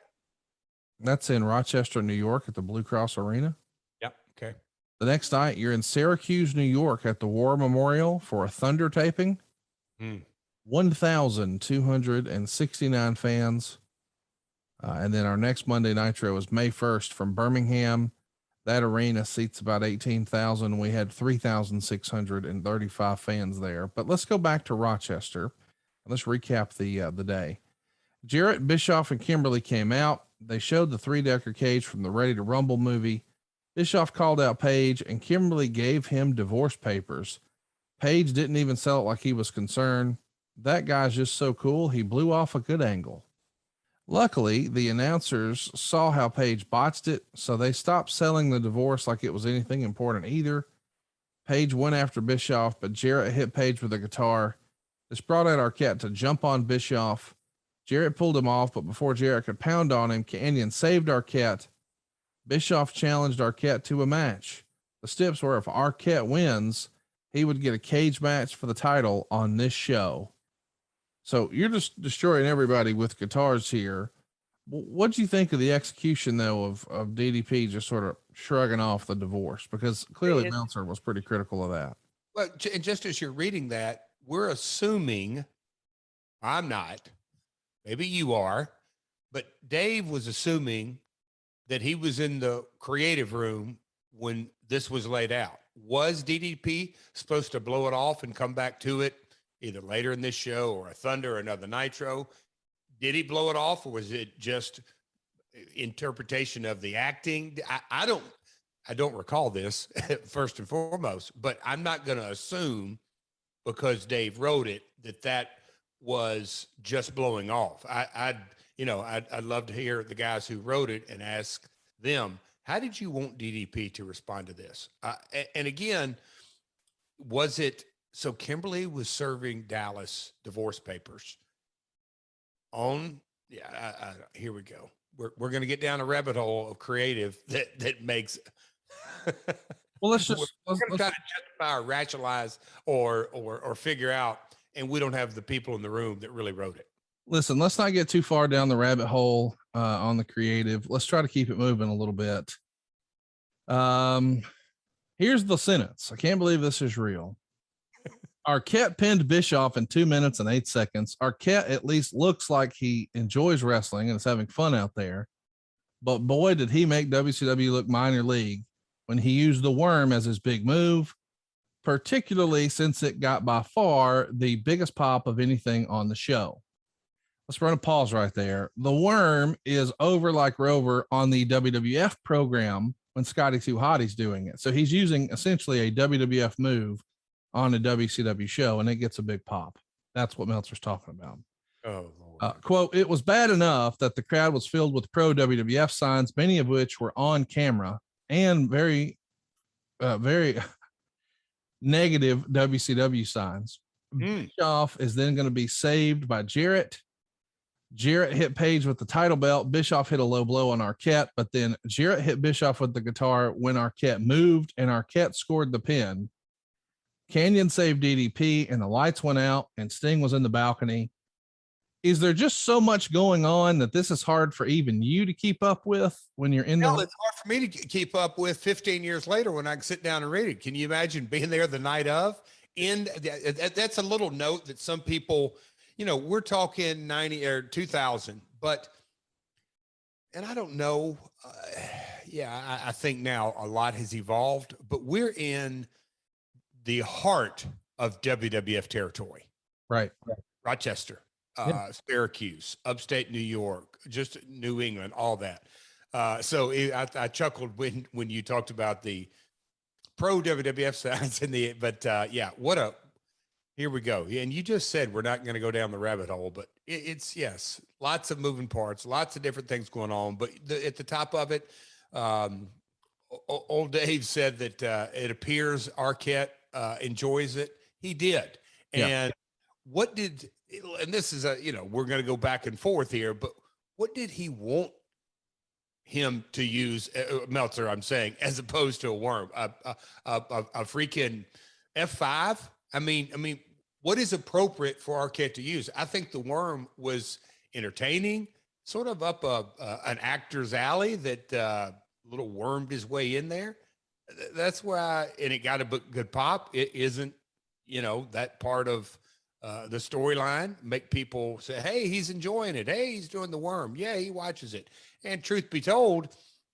That's in Rochester, New York, at the Blue Cross Arena. Yep. Okay. The next night, you're in Syracuse, New York, at the War Memorial for a Thunder taping. 1,269 fans. And then our next Monday Nitro is May 1st from Birmingham. That arena seats about 18,000. We had 3,635 fans there. But let's go back to Rochester and let's recap the day. Jarrett, Bischoff, and Kimberly came out. They showed the 3-decker cage from the Ready to Rumble movie. Bischoff called out Paige, and Kimberly gave him divorce papers. Paige didn't even sell it like he was concerned. That guy's just so cool. He blew off a good angle. Luckily, the announcers saw how Paige botched it, so they stopped selling the divorce like it was anything important either. Paige went after Bischoff, but Jarrett hit Paige with a guitar. This brought out Arquette to jump on Bischoff. Jarrett pulled him off, but before Jarrett could pound on him, Canyon saved Arquette. Bischoff challenged Arquette to a match. The steps were if Arquette wins, he would get a cage match for the title on this show. So you're just destroying everybody with guitars here. What do you think of the execution, though, of DDP just sort of shrugging off the divorce? Because clearly Meltzer was pretty critical of that. Well, and just as you're reading that, we're assuming, I'm not, maybe you are, but Dave was assuming that he was in the creative room when this was laid out. Was DDP supposed to blow it off and come back to it either later in this show or a Thunder or another Nitro? Did he blow it off, or was it just interpretation of the acting? I don't recall this first and foremost, but I'm not going to assume because Dave wrote it that was just blowing off. I'd love to hear the guys who wrote it and ask them, how did you want DDP to respond to this? And again, was it, so Kimberly was serving Dallas divorce papers on, here we go. We're going to get down a rabbit hole of creative that makes, well, let's try to justify or rationalize or figure out, and we don't have the people in the room that really wrote it. Listen, let's not get too far down the rabbit hole on the creative. Let's try to keep it moving a little bit. Here's the sentence. I can't believe this is real. Arquette pinned Bischoff in 2 minutes and 8 seconds. Arquette at least looks like he enjoys wrestling and is having fun out there. But boy, did he make WCW look minor league when he used the worm as his big move, particularly since it got by far the biggest pop of anything on the show. Let's run a pause right there. The worm is over like Rover on the WWF program when Scotty 2 Hottie's doing it. So he's using essentially a WWF move on a WCW show, and it gets a big pop. That's what Meltzer's talking about. Oh, Lord. Quote, it was bad enough that the crowd was filled with pro WWF signs, many of which were on camera, and very, very negative WCW signs. Bischoff is then going to be saved by Jarrett. Jarrett hit Page with the title belt. Bischoff hit a low blow on Arquette, but then Jarrett hit Bischoff with the guitar when Arquette moved, and Arquette scored the pin. Canyon saved DDP, and the lights went out, and Sting was in the balcony. Is there just so much going on that this is hard for even you to keep up with when you're in Hell, the? it's hard for me to keep up with 15 years later when I can sit down and read it. Can you imagine being there the night of? That's a little note that some people, we're talking 90 or 2000, and I don't know. I think now a lot has evolved, but we're in the heart of WWF territory. Right. Rochester, Syracuse, upstate New York, just New England, all that. So I chuckled when you talked about the pro WWF signs here we go. And you just said we're not going to go down the rabbit hole, but it's lots of moving parts, lots of different things going on. But at the top of it, old Dave said that it appears Arquette enjoys it. He did. And and this is we're going to go back and forth here, but what did he want him to use, Meltzer, I'm saying, as opposed to a worm, a freaking F5? I mean, what is appropriate for Arquette to use? I think the worm was entertaining, sort of up an actor's alley that little wormed his way in there. That's why, and it got a good pop. It isn't, that part of the storyline make people say, hey, he's enjoying it. Hey, he's doing the worm. Yeah, he watches it. And truth be told,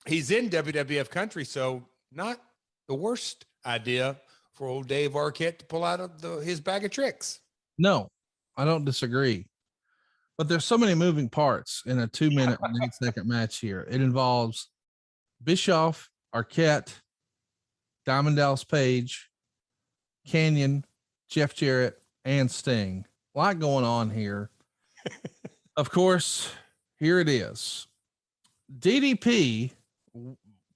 he's in WWF country, so not the worst idea for old Dave Arquette to pull out of his bag of tricks. No, I don't disagree. But there's so many moving parts in a 2-minute and 8-second match here. It involves Bischoff, Arquette, Diamond Dallas Page, Canyon, Jeff Jarrett, and Sting. A lot going on here. Of course, here it is. DDP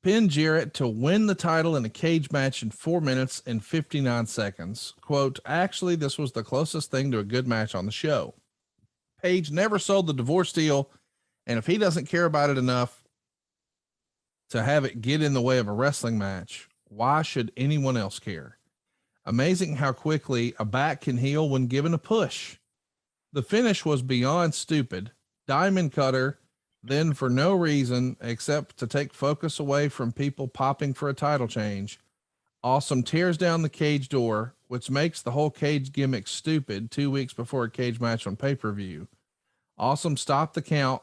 pinned Jarrett to win the title in a cage match in 4 minutes and 59 seconds. Quote, actually, this was the closest thing to a good match on the show. Page never sold the divorce deal, and if he doesn't care about it enough to have it get in the way of a wrestling match, why should anyone else care? Amazing how quickly a back can heal when given a push. The finish was beyond stupid. Diamond cutter, then for no reason except to take focus away from people popping for a title change. Awesome tears down the cage door, which makes the whole cage gimmick stupid 2 weeks before a cage match on pay-per-view. Awesome stopped the count.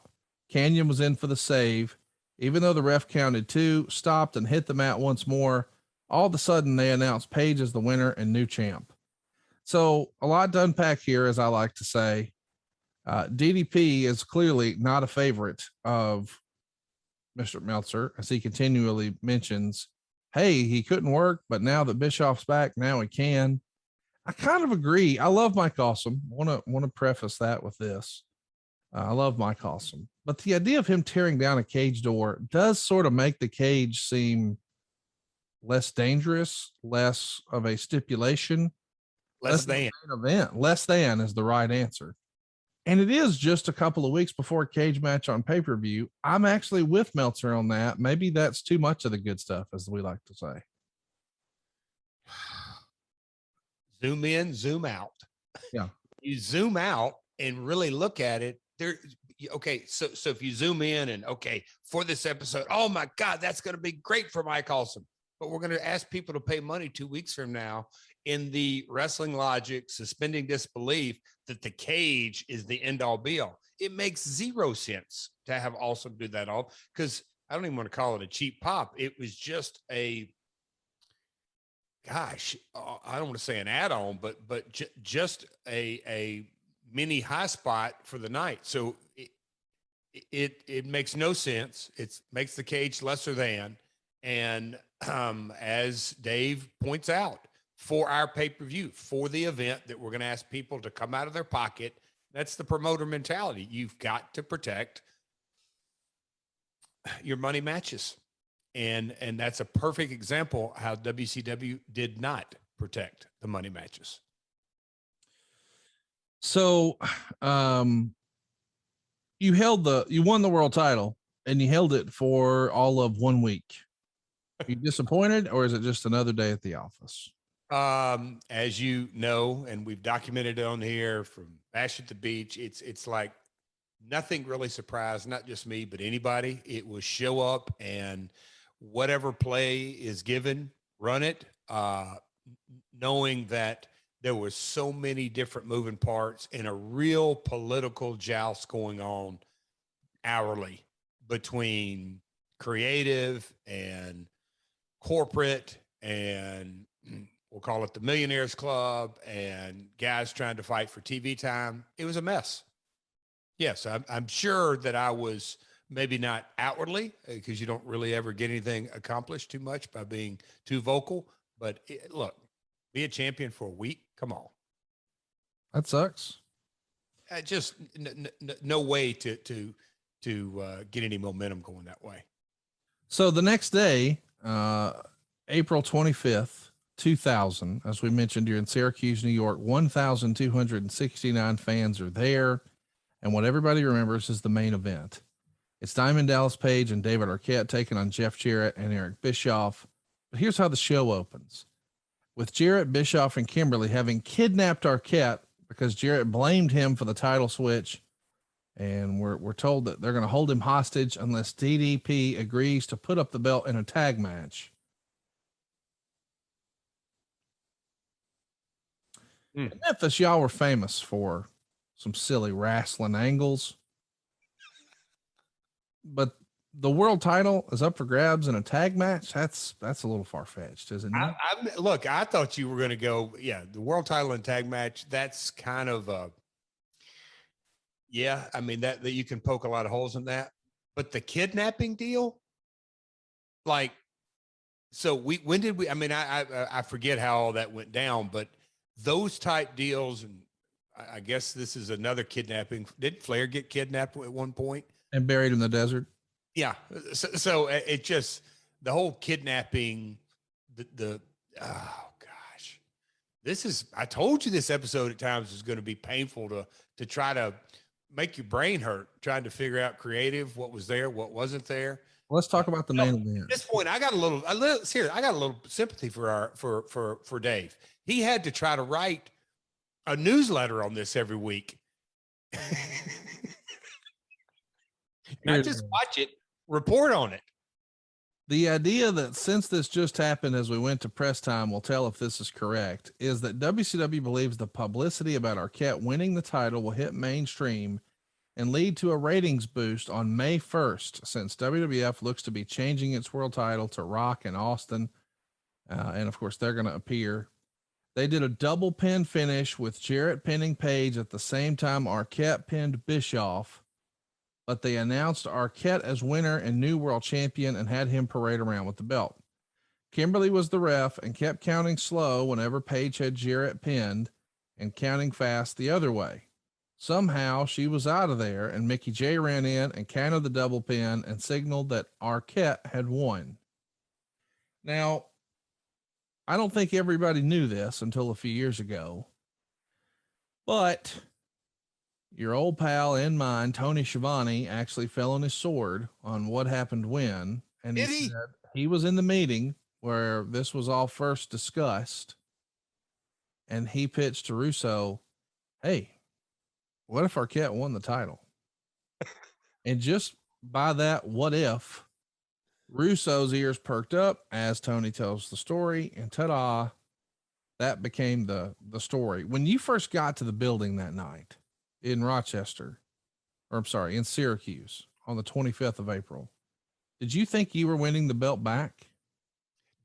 Canyon was in for the save. Even though the ref counted 2, stopped and hit the mat once more. All of a sudden they announced Page as the winner and new champ. So a lot to unpack here, as I like to say. DDP is clearly not a favorite of Mr. Meltzer, as he continually mentions, hey, he couldn't work, but now that Bischoff's back, now he can. I kind of agree. I love Mike Awesome. Want to preface that with this. I love Mike Awesome, but the idea of him tearing down a cage door does sort of make the cage seem less dangerous, less of a stipulation, less than an event. Less than is the right answer. And it is just a couple of weeks before a cage match on pay-per-view. I'm actually with Meltzer on that. Maybe that's too much of the good stuff, as we like to say. Zoom in, zoom out. Yeah. You zoom out and really look at it. Okay, so if you zoom in and, okay, for this episode, oh my God, that's going to be great for Mike Awesome. But we're going to ask people to pay money 2 weeks from now in the wrestling logic, suspending disbelief that the cage is the end all be all. It makes zero sense to have Awesome do that all, because I don't even want to call it a cheap pop. It was just I don't want to say an add-on, but just a mini high spot for the night. So it makes no sense. It makes the cage lesser than. And as Dave points out, for our pay-per-view, for the event that we're going to ask people to come out of their pocket, that's the promoter mentality. You've got to protect your money matches. And that's a perfect example how WCW did not protect the money matches. So, you won the world title and you held it for all of 1 week. Are you disappointed, or is it just another day at the office? As you know, and we've documented it on here from Bash at the Beach, it's like nothing really surprised, not just me, but anybody. It was show up and whatever play is given, run it, knowing that there was so many different moving parts and a real political joust going on hourly between creative and corporate, and we'll call it the Millionaires Club, and guys trying to fight for TV time. It was a mess. Yes, I'm sure that I was maybe not outwardly, because you don't really ever get anything accomplished too much by being too vocal. But look, be a champion for a week. Come on. That sucks. Just no way to get any momentum going that way. So the next day, April 25th, 2000, as we mentioned, you're in Syracuse, New York. 1,269 fans are there. And what everybody remembers is the main event. It's Diamond Dallas Page and David Arquette taking on Jeff Jarrett and Eric Bischoff. But here's how the show opens. With Jarrett, Bischoff, and Kimberly having kidnapped Arquette because Jarrett blamed him for the title switch. And we're told that they're going to hold him hostage unless DDP agrees to put up the belt in a tag match. In Memphis, y'all were famous for some silly wrestling angles, but the world title is up for grabs in a tag match. That's a little far fetched, isn't it? Look, I thought you were going to go, the world title and tag match. That's kind of I mean that you can poke a lot of holes in that, but the kidnapping deal, like, so when did we? I mean, I forget how all that went down, but those type deals, and I guess this is another kidnapping. Did Flair get kidnapped at one point and buried in the desert? Yeah. So it just, the whole kidnapping, oh gosh, I told you this episode at times is going to be painful to try to make your brain hurt, trying to figure out creative, what was there, what wasn't there. Let's talk about the main event. At this point, I got a little sympathy for Dave. He had to try to write a newsletter on this every week. Not just watch it, report on it. The idea that since this just happened as we went to press time, we'll tell if this is correct, is that WCW believes the publicity about Arquette winning the title will hit mainstream and lead to a ratings boost on May 1st, since WWF looks to be changing its world title to Rock and Austin. And of course, they're going to appear. They did a double pin finish with Jarrett pinning Page at the same time Arquette pinned Bischoff, but they announced Arquette as winner and new world champion and had him parade around with the belt. Kimberly was the ref and kept counting slow whenever Page had Jarrett pinned and counting fast the other way. Somehow she was out of there and Mickey J ran in and counted the double pin and signaled that Arquette had won. Now, I don't think everybody knew this until a few years ago, but your old pal and mine, Tony Schiavone, actually fell on his sword on what happened when, and he said he was in the meeting where this was all first discussed, and he pitched to Russo, hey, what if Arquette won the title? And just by that, what if, Russo's ears perked up as Tony tells the story, and ta-da, that became the story. When you first got to the building that night in Rochester, or I'm sorry, in Syracuse on the 25th of April, did you think you were winning the belt back?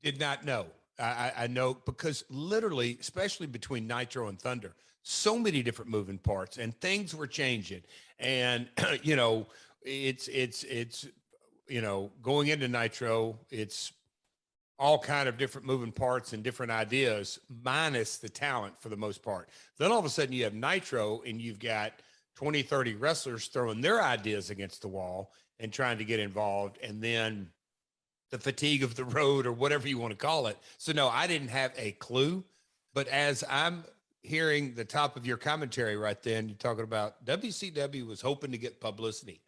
Did not know. I know, because literally, especially between Nitro and Thunder, so many different moving parts and things were changing. And, it's going into Nitro, it's all kind of different moving parts and different ideas, minus the talent for the most part. Then all of a sudden you have Nitro and you've got 20, 30 wrestlers throwing their ideas against the wall and trying to get involved. And then the fatigue of the road, or whatever you want to call it. So no, I didn't have a clue, but as I'm hearing the top of your commentary right then, you're talking about WCW was hoping to get publicity.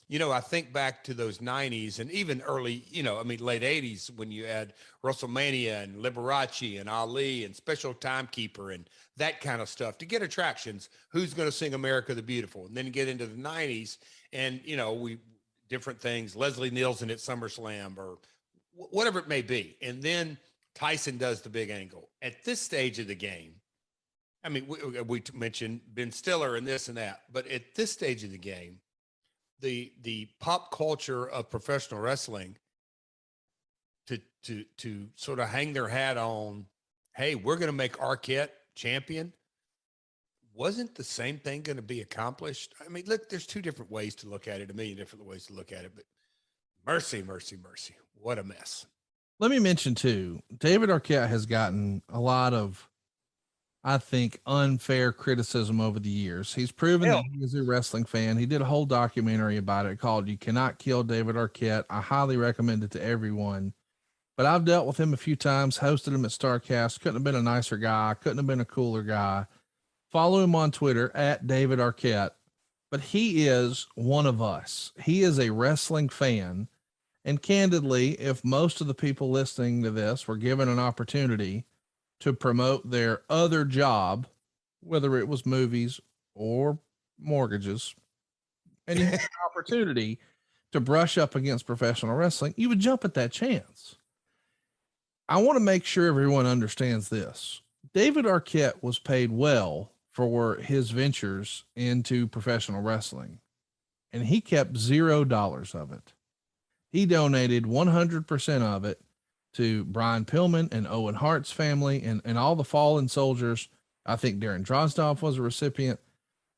You know, I think back to those 90s and even early, late 80s when you had WrestleMania and Liberace and Ali and Special Timekeeper and that kind of stuff to get attractions. Who's going to sing America the Beautiful? And then get into the 90s and, different things, Leslie Nielsen at SummerSlam or whatever it may be. And then Tyson does the big angle. At this stage of the game, I mean, we mentioned Ben Stiller and this and that, but at this stage of the game, the pop culture of professional wrestling to sort of hang their hat on, hey, we're going to make Arquette champion. Wasn't the same thing going to be accomplished? I mean, look, there's two different ways to look at it, a million different ways to look at it, but mercy, mercy, mercy. What a mess. Let me mention too, David Arquette has gotten a lot of, I think, unfair criticism over the years. He's proven that he is a wrestling fan. He did a whole documentary about it called You Cannot Kill David Arquette. I highly recommend it to everyone. But I've dealt with him a few times, hosted him at StarCast. Couldn't have been a nicer guy. Couldn't have been a cooler guy. Follow him on Twitter at David Arquette. But he is one of us. He is a wrestling fan. And candidly, if most of the people listening to this were given an opportunity to promote their other job, whether it was movies or mortgages, and you had an opportunity to brush up against professional wrestling, you would jump at that chance. I want to make sure everyone understands this. David Arquette was paid well for his ventures into professional wrestling, and he kept $0 of it. He donated 100% of it to Brian Pillman and Owen Hart's family and all the fallen soldiers. I think Darren Drozdov was a recipient,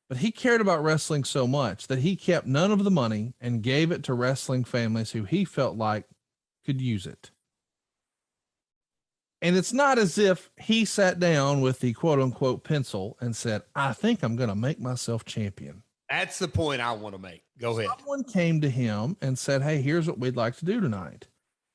but he cared about wrestling so much that he kept none of the money and gave it to wrestling families who he felt like could use it. And it's not as if he sat down with the quote unquote pencil and said, I think I'm going to make myself champion. That's the point I want to make. Go ahead. Someone came to him and said, hey, here's what we'd like to do tonight.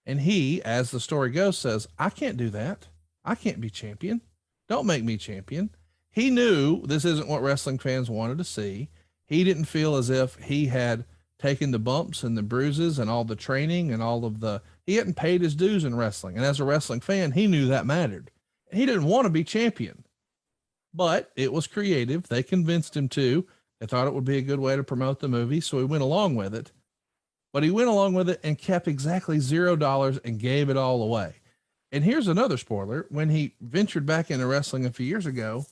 And he, as the story goes, says, I can't do that. I can't be champion. Don't make me champion. He knew this isn't what wrestling fans wanted to see. He didn't feel as if he had taken the bumps and the bruises and all the training and he hadn't paid his dues in wrestling. And as a wrestling fan, he knew that mattered. He didn't want to be champion, but it was creative. They convinced him to. They thought it would be a good way to promote the movie. So he went along with it. But he went along with it and kept exactly $0 and gave it all away. And here's another spoiler. When he ventured back into wrestling a few years ago,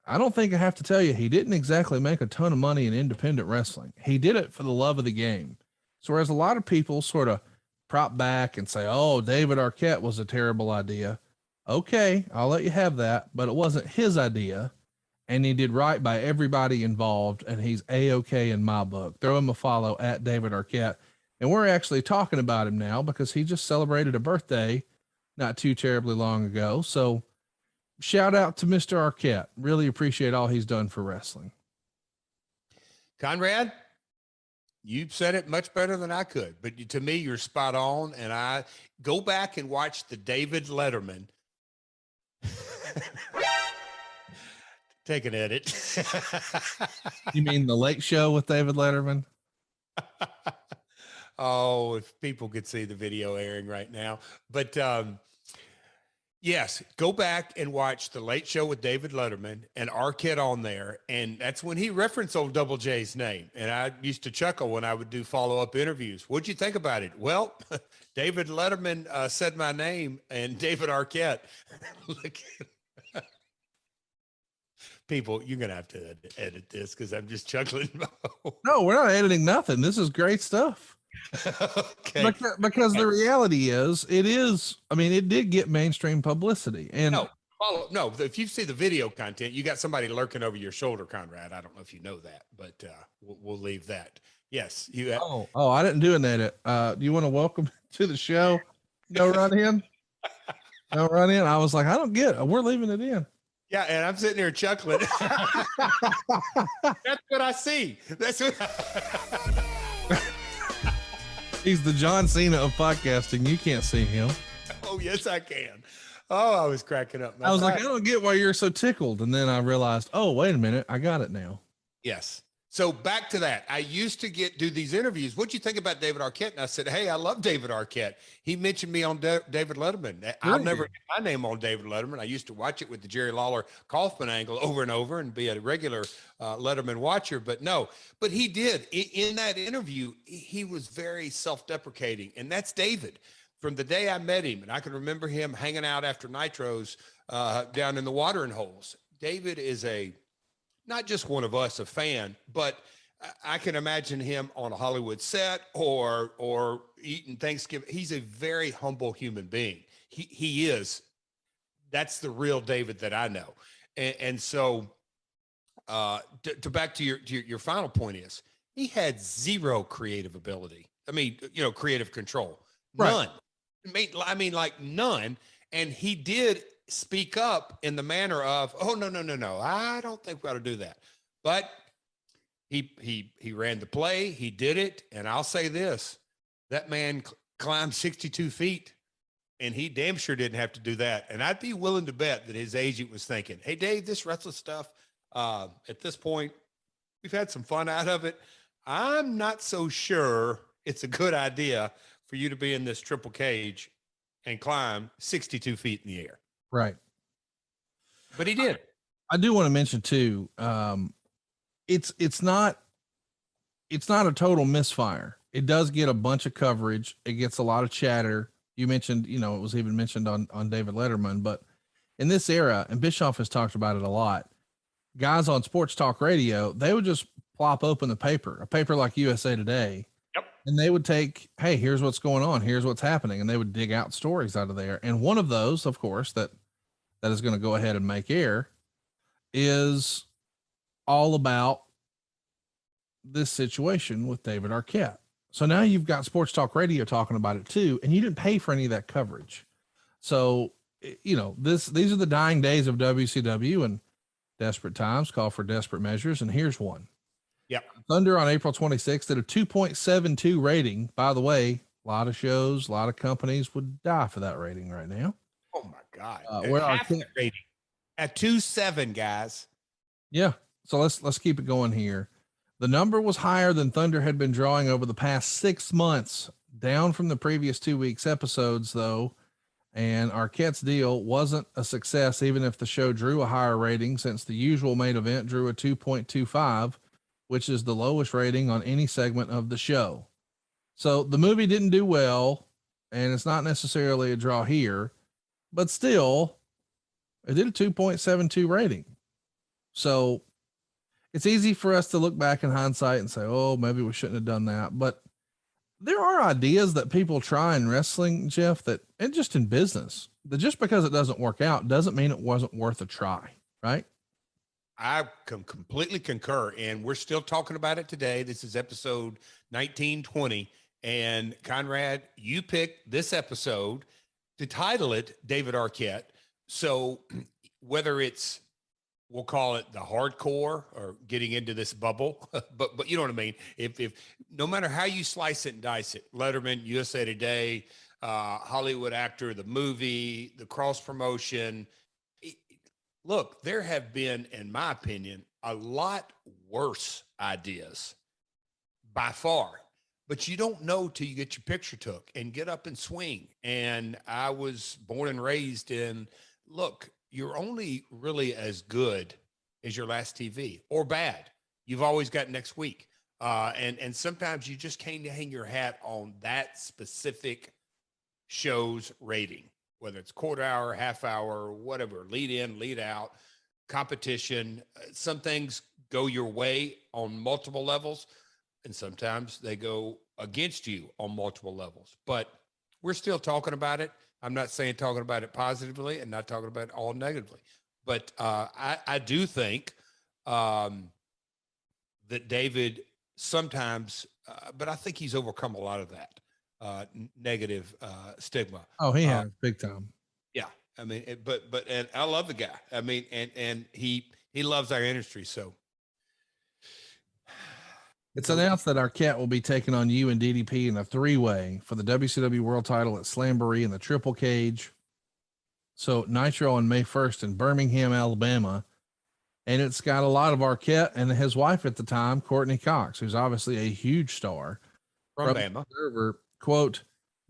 I don't think I have to tell you, he didn't exactly make a ton of money in independent wrestling. He did it for the love of the game. So whereas a lot of people sort of prop back and say, oh, David Arquette was a terrible idea. Okay, I'll let you have that, but it wasn't his idea. And he did right by everybody involved, and he's A-okay in my book. Throw him a follow at David Arquette. And we're actually talking about him now because he just celebrated a birthday not too terribly long ago. So shout out to Mr. Arquette. Really appreciate all he's done for wrestling. Conrad, you said it much better than I could, but to me, you're spot on. And I go back and watch the David Letterman. Take an edit. You mean the Late Show with David Letterman? Oh, if people could see the video airing right now. But yes, go back and watch the Late Show with David Letterman and Arquette on there. And that's when he referenced old Double J's name. And I used to chuckle when I would do follow-up interviews. What'd you think about it? Well, David Letterman said my name and David Arquette. Look, people, you're going to have to edit this because I'm just chuckling. No, we're not editing nothing. This is great stuff. Okay. Because the reality is, it did get mainstream publicity. And no, if you see the video content, you got somebody lurking over your shoulder, Conrad. I don't know if you know that, but we'll leave that. Yes. You have. Oh, I didn't do an edit. Do you want to welcome to the show? Go run in. Go run in. I was like, I don't get it. We're leaving it in. Yeah, and I'm sitting here chuckling. That's what I see. That's what He's the John Cena of podcasting. You can't see him. Oh, yes, I can. Oh, I was cracking up. I was like, I Matter don't get why you're so tickled. And then I realized, oh, wait a minute. I got it now. yes. So back to that. I used to do these interviews. What'd you think about David Arquette? And I said, hey, I love David Arquette. He mentioned me on David Letterman. I'll never get my name on David Letterman. I used to watch it with the Jerry Lawler Kaufman angle over and over and be a regular Letterman watcher. But no, but he did. In that interview, he was very self-deprecating. And that's David. From the day I met him, and I can remember him hanging out after Nitros down in the watering holes. David is not just one of us, a fan, but I can imagine him on a Hollywood set or eating Thanksgiving. He's a very humble human being. He is. That's the real David that I know. And so to back to your final point is he had zero creative ability. I mean, creative control, none. I mean, like none. And he did speak up in the manner of, oh, no. I don't think we ought to do that. But he ran the play. He did it. And I'll say this, that man climbed 62 feet and he damn sure didn't have to do that. And I'd be willing to bet that his agent was thinking, hey, Dave, this wrestling stuff, at this point, we've had some fun out of it. I'm not so sure it's a good idea for you to be in this triple cage and climb 62 feet in the air. Right. But he did. I do want to mention too, it's not a total misfire. It does get a bunch of coverage. It gets a lot of chatter. You mentioned, it was even mentioned on David Letterman, but in this era, and Bischoff has talked about it a lot, guys on sports talk radio, they would just plop open a paper like USA Today. Yep. And they would take, hey, here's what's going on. Here's what's happening. And they would dig out stories out of there. And one of those, of course, that is going to go ahead and make air is all about this situation with David Arquette. So now you've got sports talk radio talking about it too, and you didn't pay for any of that coverage. So, these are the dying days of WCW, and desperate times call for desperate measures. And here's one. Yep. Thunder on April 26th did a 2.72 rating. By the way, a lot of shows, a lot of companies would die for that rating right now. Oh my God. Where Arquette rating at 2.7, guys. Yeah. So let's keep it going here. The number was higher than Thunder had been drawing over the past 6 months, down from the previous 2 weeks episodes though. And Arquette's deal wasn't a success, even if the show drew a higher rating, since the usual main event drew a 2.25, which is the lowest rating on any segment of the show. So the movie didn't do well, and it's not necessarily a draw here, but still it did a 2.72 rating. So it's easy for us to look back in hindsight and say, oh, maybe we shouldn't have done that. But there are ideas that people try in wrestling, Jeff, and just in business, that just because it doesn't work out doesn't mean it wasn't worth a try. Right. I can completely concur. And we're still talking about it today. This is episode 1920. And Conrad, you picked this episode to title it David Arquette. So whether it's, we'll call it the hardcore or getting into this bubble, but you know what I mean? If no matter how you slice it and dice it, Letterman, USA Today, Hollywood actor, the movie, the cross promotion, look, there have been, in my opinion, a lot worse ideas by far, but you don't know till you get your picture took and get up and swing. And I was born and raised in, look, you're only really as good as your last TV, or bad. You've always got next week. And sometimes you just can't hang your hat on that specific show's rating, whether it's quarter hour, half hour, whatever, lead in, lead out, competition. Some things go your way on multiple levels, and sometimes they go against you on multiple levels. But we're still talking about it. I'm not saying talking about it positively and not talking about it all negatively, but I do think that David sometimes, but I think he's overcome a lot of that negative stigma. Oh, he has big time. Yeah. I mean, and I love the guy. I mean, and he loves our industry. So it's announced that Arquette will be taking on you and DDP in a 3-way for the WCW World Title at Slamboree in the Triple Cage. So Nitro on May 1st in Birmingham, Alabama. And it's got a lot of Arquette and his wife at the time, Courtney Cox, who's obviously a huge star. From Bama. Observer, quote,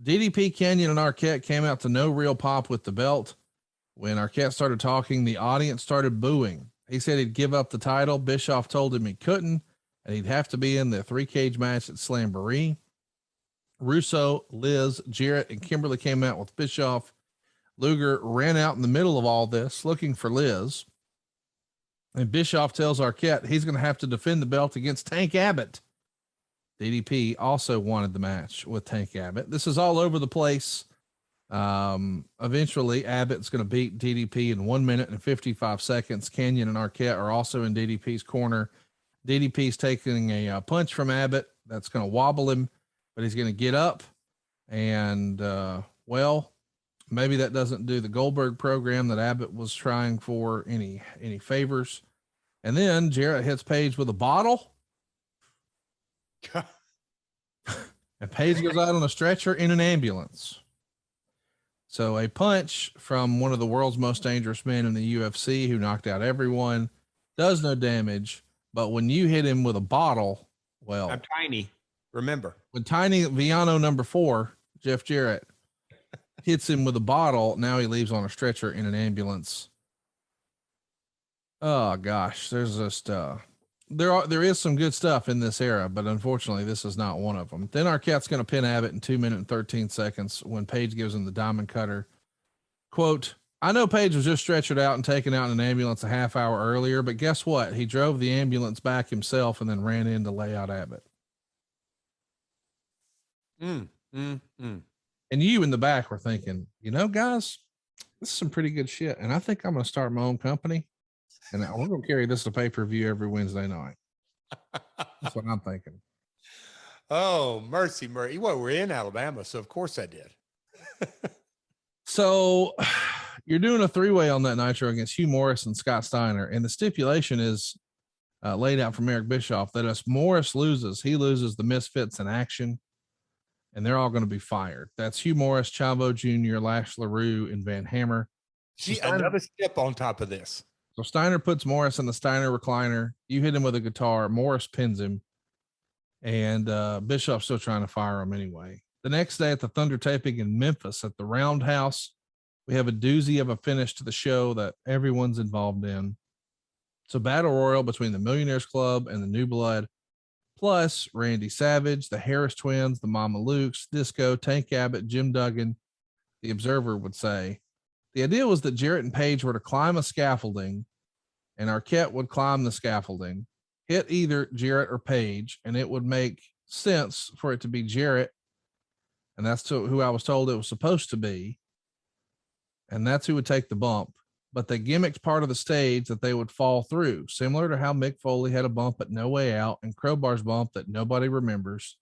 DDP, Canyon, and Arquette came out to no real pop with the belt. When Arquette started talking, the audience started booing. He said he'd give up the title. Bischoff told him he couldn't, and he'd have to be in the 3-cage match at Slamboree. Russo, Liz, Jarrett, and Kimberly came out with Bischoff. Luger ran out in the middle of all this looking for Liz. And Bischoff tells Arquette he's going to have to defend the belt against Tank Abbott. DDP also wanted the match with Tank Abbott. This is all over the place. Eventually Abbott's going to beat DDP in 1 minute and 55 seconds. Canyon and Arquette are also in DDP's corner. DDP's taking a punch from Abbott. That's going to wobble him, but he's going to get up and, well, maybe that doesn't do the Goldberg program that Abbott was trying for any favors. And then Jarrett hits Page with a bottle. And Page goes out on a stretcher in an ambulance. So a punch from one of the world's most dangerous men in the UFC who knocked out everyone does no damage. But when you hit him with a bottle, well, I'm tiny. Remember, when Tiny Viano number 4, Jeff Jarrett, hits him with a bottle, now he leaves on a stretcher in an ambulance. Oh gosh, there's just there is some good stuff in this era, but unfortunately this is not one of them. Then Arquette's going to pin Abbott in 2 minutes and 13 seconds when Page gives him the diamond cutter. Quote, I know Page was just stretchered out and taken out in an ambulance a half hour earlier, but guess what? He drove the ambulance back himself and then ran in to lay out Abbott. And you in the back were thinking, you know, guys, this is some pretty good shit. And I think I'm going to start my own company. And we're going to carry this to pay-per-view every Wednesday night. That's what I'm thinking. Oh, mercy. Well, we're in Alabama, so of course I did. So you're doing a 3-way on that Nitro against Hugh Morris and Scott Steiner. And the stipulation is laid out from Eric Bischoff that if Morris loses, he loses the Misfits in action. And they're all going to be fired. That's Hugh Morris, Chavo Jr., Lash LaRue, and Van Hammer. See, another step on top of this. So Steiner puts Morris in the Steiner recliner. You hit him with a guitar. Morris pins him. And Bischoff's still trying to fire him anyway. The next day at the Thunder taping in Memphis at the Roundhouse, we have a doozy of a finish to the show that everyone's involved in. It's a battle royal between the Millionaires Club and the New Blood, plus Randy Savage, the Harris Twins, the Mama Lukes, Disco, Tank Abbott, Jim Duggan, the Observer would say. The idea was that Jarrett and Page were to climb a scaffolding, and Arquette would climb the scaffolding, hit either Jarrett or Page, and it would make sense for it to be Jarrett, and that's who I was told it was supposed to be, and that's who would take the bump. But they gimmicked part of the stage that they would fall through, similar to how Mick Foley had a bump at No Way Out and Crowbar's bump that nobody remembers.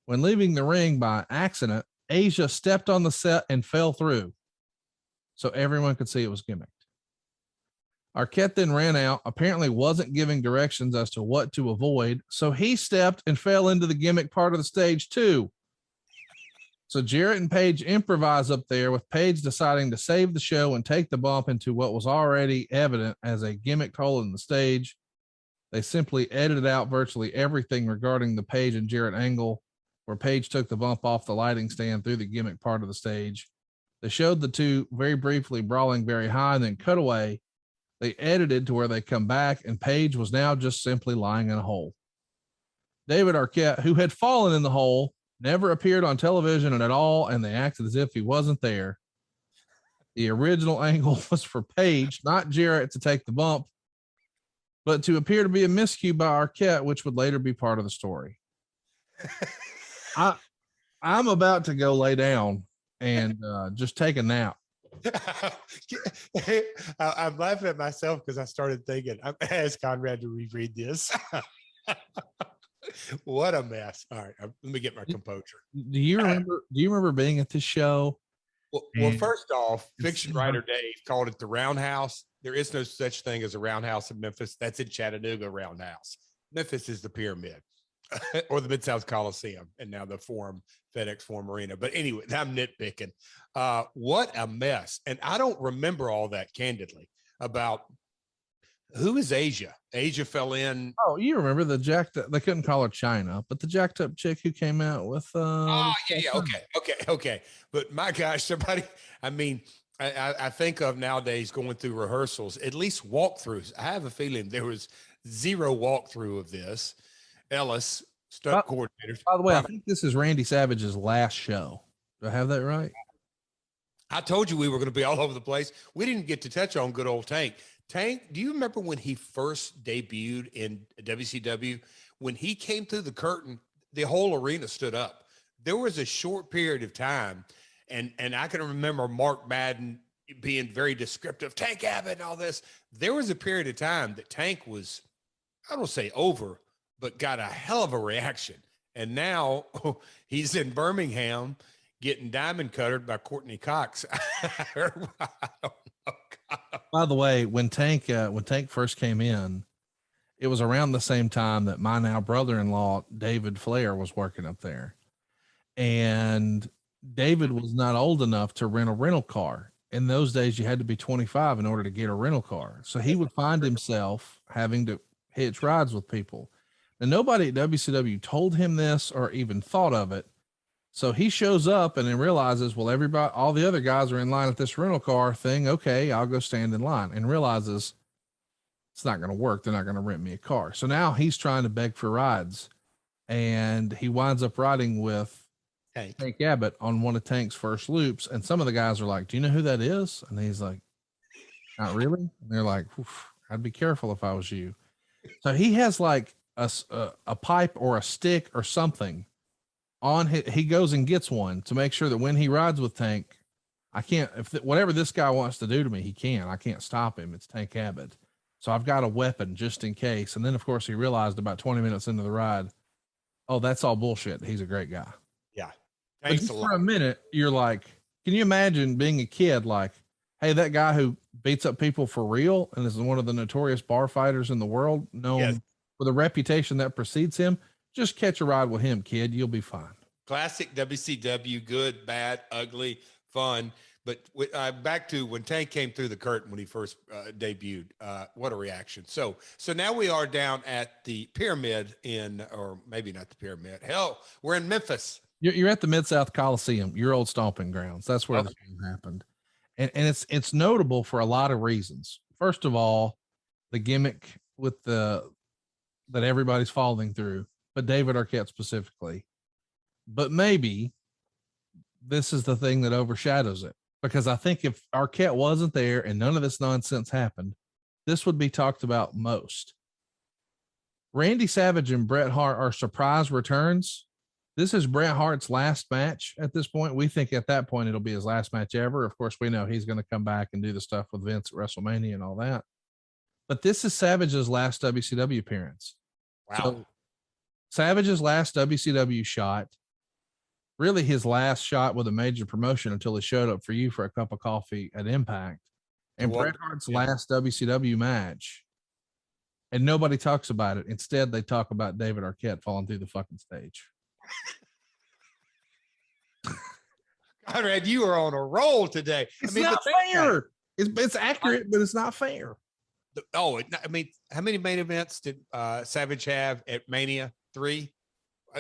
When leaving the ring by accident, Asia stepped on the set and fell through, so everyone could see it was gimmicked. Arquette then ran out, apparently wasn't giving directions as to what to avoid, so he stepped and fell into the gimmick part of the stage too. So Jarrett and Page improvise up there, with Page deciding to save the show and take the bump into what was already evident as a gimmick hole in the stage. They simply edited out virtually everything regarding the Page and Jarrett angle, where Page took the bump off the lighting stand through the gimmick part of the stage. They showed the two very briefly brawling very high and then cut away. They edited to where they come back and Page was now just simply lying in a hole. David Arquette, who had fallen in the hole, never appeared on television at all, and they acted as if he wasn't there. The original angle was for Page, not Jarrett, to take the bump, but to appear to be a miscue by Arquette, which would later be part of the story. I'm about to go lay down and just take a nap. I'm laughing at myself because I started thinking, I'm going to ask Conrad to reread this. What a mess. All right. Let me get my composure. Do you remember being at this show? Well, first off, fiction writer Dave called it the Roundhouse. There is no such thing as a roundhouse in Memphis. That's in Chattanooga Roundhouse. Memphis is the Pyramid. or the Mid-South Coliseum, and now the FedEx Forum Arena. But anyway, I'm nitpicking. What a mess. And I don't remember all that candidly about who is Asia. Asia fell in. Oh, you remember the jacked up, they couldn't call her China, but the jacked up chick who came out with Okay. But my gosh, I think of nowadays going through rehearsals, at least walkthroughs. I have a feeling there was zero walkthrough of this. Ellis, stunt coordinators. By the way, I think this is Randy Savage's last show. Do I have that right? I told you we were going to be all over the place. We didn't get to touch on good old Tank. Tank, do you remember when he first debuted in WCW? When he came through the curtain, the whole arena stood up. There was a short period of time, and I can remember Mark Madden being very descriptive, Tank Abbott and all this. There was a period of time that Tank was, I don't say over, but got a hell of a reaction. And now he's in Birmingham getting diamond cuttered by Courtney Cox. I don't know. God. By the way, when Tank first came in, it was around the same time that my now brother-in-law, David Flair, was working up there. And David was not old enough to rent a rental car. In those days, you had to be 25 in order to get a rental car. So he would find himself having to hitch rides with people. And nobody at WCW told him this or even thought of it. So he shows up and then realizes, well, all the other guys are in line at this rental car thing. Okay, I'll go stand in line, and realizes it's not going to work. They're not going to rent me a car. So now he's trying to beg for rides, and he winds up riding with Tank Abbott on one of Tank's first loops. And some of the guys are like, do you know who that is? And he's like, not really. And they're like, I'd be careful if I was you. So he has like a pipe or a stick or something on he goes and gets one to make sure that when he rides with Tank, whatever this guy wants to do to me, I can't stop him. It's Tank Abbott. So I've got a weapon just in case. And then of course he realized about 20 minutes into the ride, oh, that's all bullshit. He's a great guy. Yeah. But just for a minute, you're like, can you imagine being a kid? Like, hey, that guy who beats up people for real and is one of the notorious bar fighters in the world, known for the reputation that precedes him. Just catch a ride with him, kid. You'll be fine. Classic WCW, good, bad, ugly, fun. But back to when Tank came through the curtain when he first debuted, what a reaction. So now we are down at the Pyramid or maybe not the Pyramid. Hell, we're in Memphis. You're at the Mid-South Coliseum, your old stomping grounds. That's where this game happened. And it's notable for a lot of reasons. First of all, the gimmick with that everybody's falling through, but David Arquette specifically. But maybe this is the thing that overshadows it, because I think if Arquette wasn't there and none of this nonsense happened, this would be talked about most. Randy Savage and Bret Hart are surprise returns. This is Bret Hart's last match at this point. We think at that point it'll be his last match ever. Of course, we know he's going to come back and do the stuff with Vince at WrestleMania and all that. But this is Savage's last WCW appearance. Wow. So Savage's last WCW shot, really his last shot with a major promotion until he showed up for you for a cup of coffee at Impact, and Bret Hart's last WCW match. And nobody talks about it. Instead, they talk about David Arquette falling through the fucking stage. Conrad, you are on a roll today. It's not fair. It's accurate, but it's not fair. How many main events did Savage have at Mania? 3?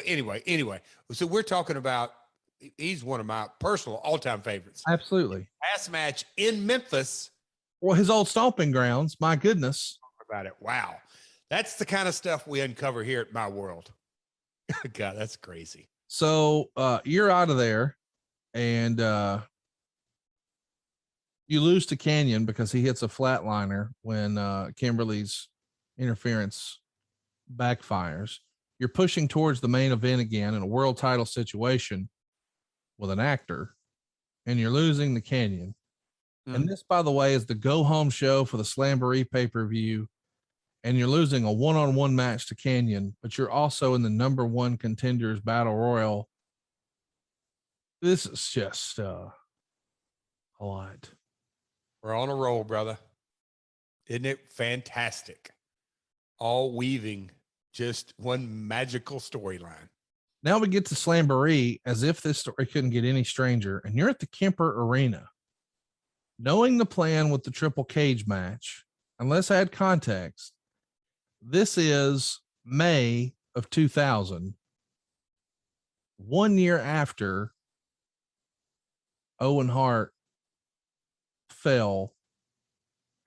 Anyway. So we're talking about, he's one of my personal all-time favorites. Absolutely. Last match in Memphis. Well, his old stomping grounds. My goodness. About it. Wow. That's the kind of stuff we uncover here at My World. God, that's crazy. So you're out of there, and you lose to Canyon because he hits a flatliner when Kimberly's interference backfires. You're pushing towards the main event again in a world title situation with an actor, and you're losing to Canyon. And this, by the way, is the go-home show for the Slamboree pay-per-view, and you're losing a one-on-one match to Canyon, but you're also in the number 1 contenders battle royal. This is just a lot. We're on a roll, brother. Isn't it fantastic? All weaving just one magical storyline. Now we get to Slamboree, as if this story couldn't get any stranger. And you're at the Kemper Arena. Knowing the plan with the triple cage match, unless I had context, this is May of 2000, 1 year after Owen Hart fell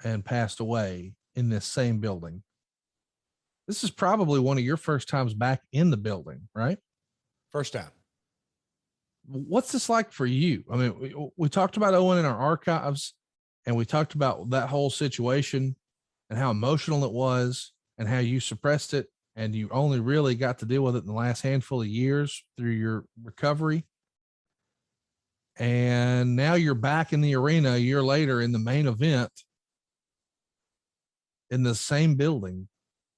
and passed away in this same building. This is probably one of your first times back in the building, right? First time. What's this like for you? I mean, we talked about Owen in our archives, and we talked about that whole situation and how emotional it was and how you suppressed it, and you only really got to deal with it in the last handful of years through your recovery. And now you're back in the arena a year later in the main event in the same building,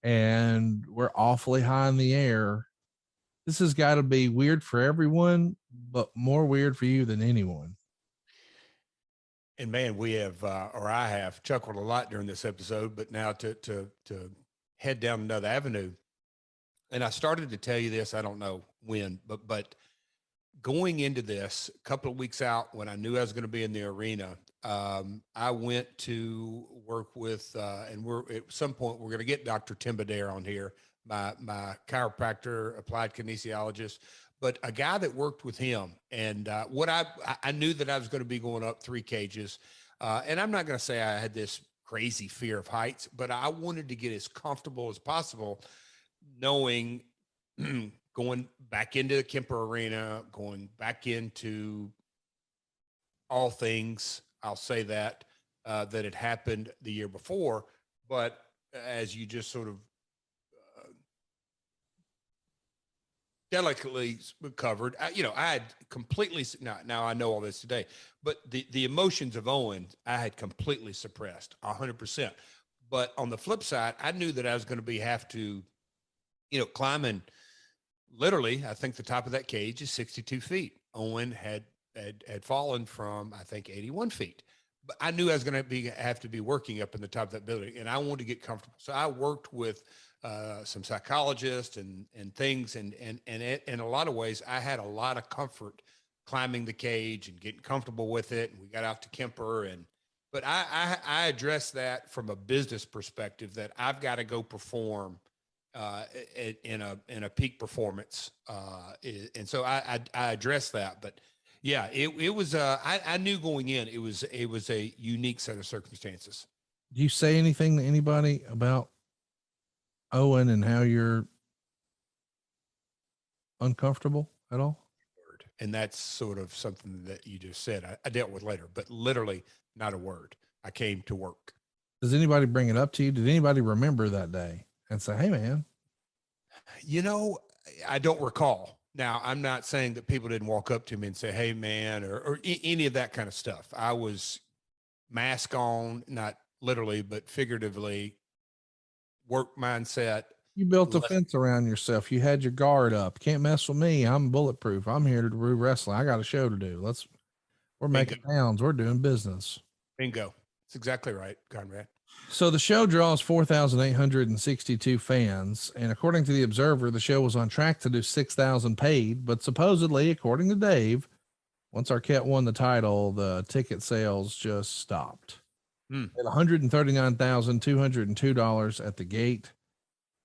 and we're awfully high in the air. This has got to be weird for everyone, but more weird for you than anyone. And man, we have, or I have chuckled a lot during this episode, but now to head down another avenue. And I started to tell you this, I don't know when, but going into this a couple of weeks out when I knew I was going to be in the arena, I went to work with, and at some point we're going to get Dr. Tim Badare on here, my chiropractor, applied kinesiologist, but a guy that worked with him. And what I knew that I was going to be going up 3 cages. And I'm not going to say I had this crazy fear of heights, but I wanted to get as comfortable as possible, knowing going back into the Kemper Arena, going back into all things, I'll say that had happened the year before. But as you just sort of delicately covered, I had completely, now I know all this today, but the emotions of Owen, I had completely suppressed 100%. But on the flip side, I knew that I was going to have to, climbing literally, I think the top of that cage is 62 feet. Owen had fallen from, I think, 81 feet. But I knew I was going to have to be working up in the top of that building, and I wanted to get comfortable. So I worked with some psychologists and things, and in a lot of ways, I had a lot of comfort climbing the cage and getting comfortable with it. And we got out to Kemper, but I addressed that from a business perspective, that I've got to go perform in a peak performance, and so I addressed that. But yeah, it was I knew going in it was a unique set of circumstances. Do you say anything to anybody about Owen and how you're uncomfortable at all? And that's sort of something that you just said I dealt with later, but literally not a word. I came to work. Does anybody bring it up to you? Did anybody remember that day and say, hey man? I don't recall. Now, I'm not saying that people didn't walk up to me and say, hey man, or any of that kind of stuff. I was mask on, not literally, but figuratively, work mindset. You built a fence around yourself. You had your guard up. Can't mess with me. I'm bulletproof. I'm here to do wrestling. I got a show to do. We're making pounds. We're doing business. Bingo. That's exactly right, Conrad. So the show draws 4,862 fans. And according to the Observer, the show was on track to do 6,000 paid, but supposedly, according to Dave, once Arquette won the title, the ticket sales just stopped. At $139,202 at the gate.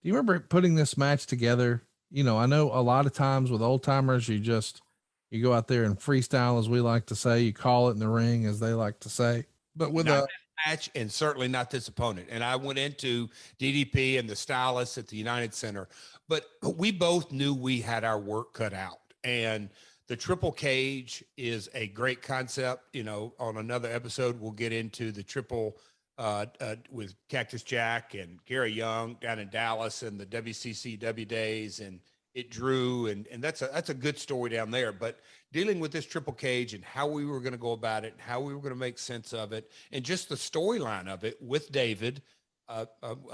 Do you remember putting this match together? I know a lot of times with old timers, you go out there and freestyle, as we like to say, you call it in the ring, as they like to say, but with a match, and certainly not this opponent. And I went into DDP and the stylists at the United Center, but we both knew we had our work cut out. And the triple cage is a great concept. On another episode, we'll get into the triple with Cactus Jack and Gary Young down in Dallas and the WCCW days, and it drew, and that's a good story down there. But dealing with this triple cage and how we were going to go about it, and how we were going to make sense of it, and just the storyline of it with David, a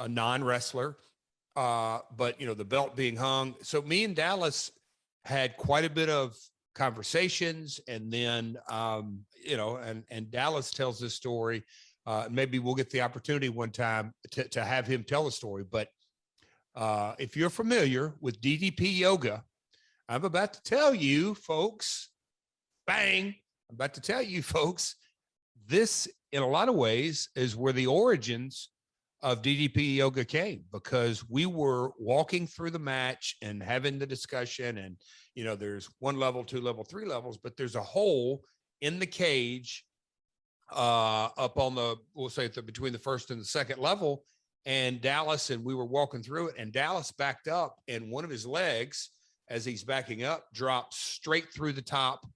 non-wrestler, but the belt being hung. So me and Dallas had quite a bit of conversations, and then and Dallas tells this story. Maybe we'll get the opportunity one time to have him tell the story, but If you're familiar with DDP yoga, I'm about to tell you folks, bang, I'm about to tell you folks, this in a lot of ways is where the origins of DDP yoga came, because we were walking through the match and having the discussion, and there's 1 level, 2 level, 3 levels, but there's a hole in the cage up on we'll say between the first and the second level, and Dallas, and we were walking through it, and Dallas backed up, and one of his legs, as he's backing up, dropped straight through the top.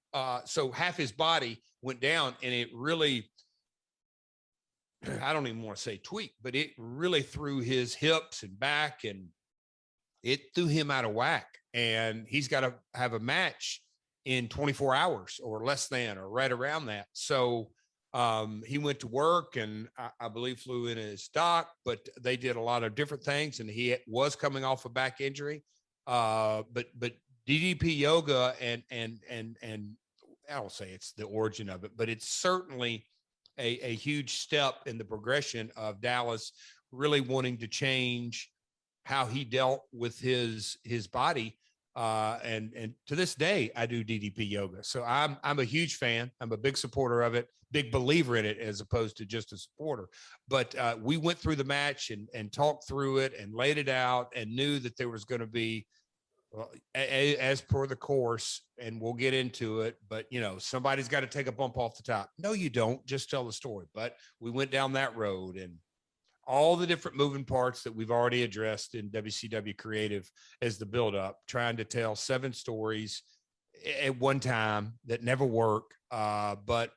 So half his body went down, and it really, I don't even want to say tweak, but it really threw his hips and back, and it threw him out of whack. And he's got to have a match in 24 hours or less than, or right around that. So he went to work, and I believe flew in his doc, but they did a lot of different things, and he was coming off a back injury. But DDP yoga and I don't say it's the origin of it, but it's certainly a huge step in the progression of Dallas really wanting to change how he dealt with his body. And to this day, I do DDP yoga. So I'm a huge fan. I'm a big supporter of it, big believer in it, as opposed to just a supporter. But we went through the match and talked through it and laid it out, and knew that there was going to be, well, as per the course, and we'll get into it, but somebody's got to take a bump off the top. No, you don't. Just tell the story. But we went down that road, and all the different moving parts that we've already addressed in WCW Creative as the buildup, trying to tell 7 stories at one time that never work. But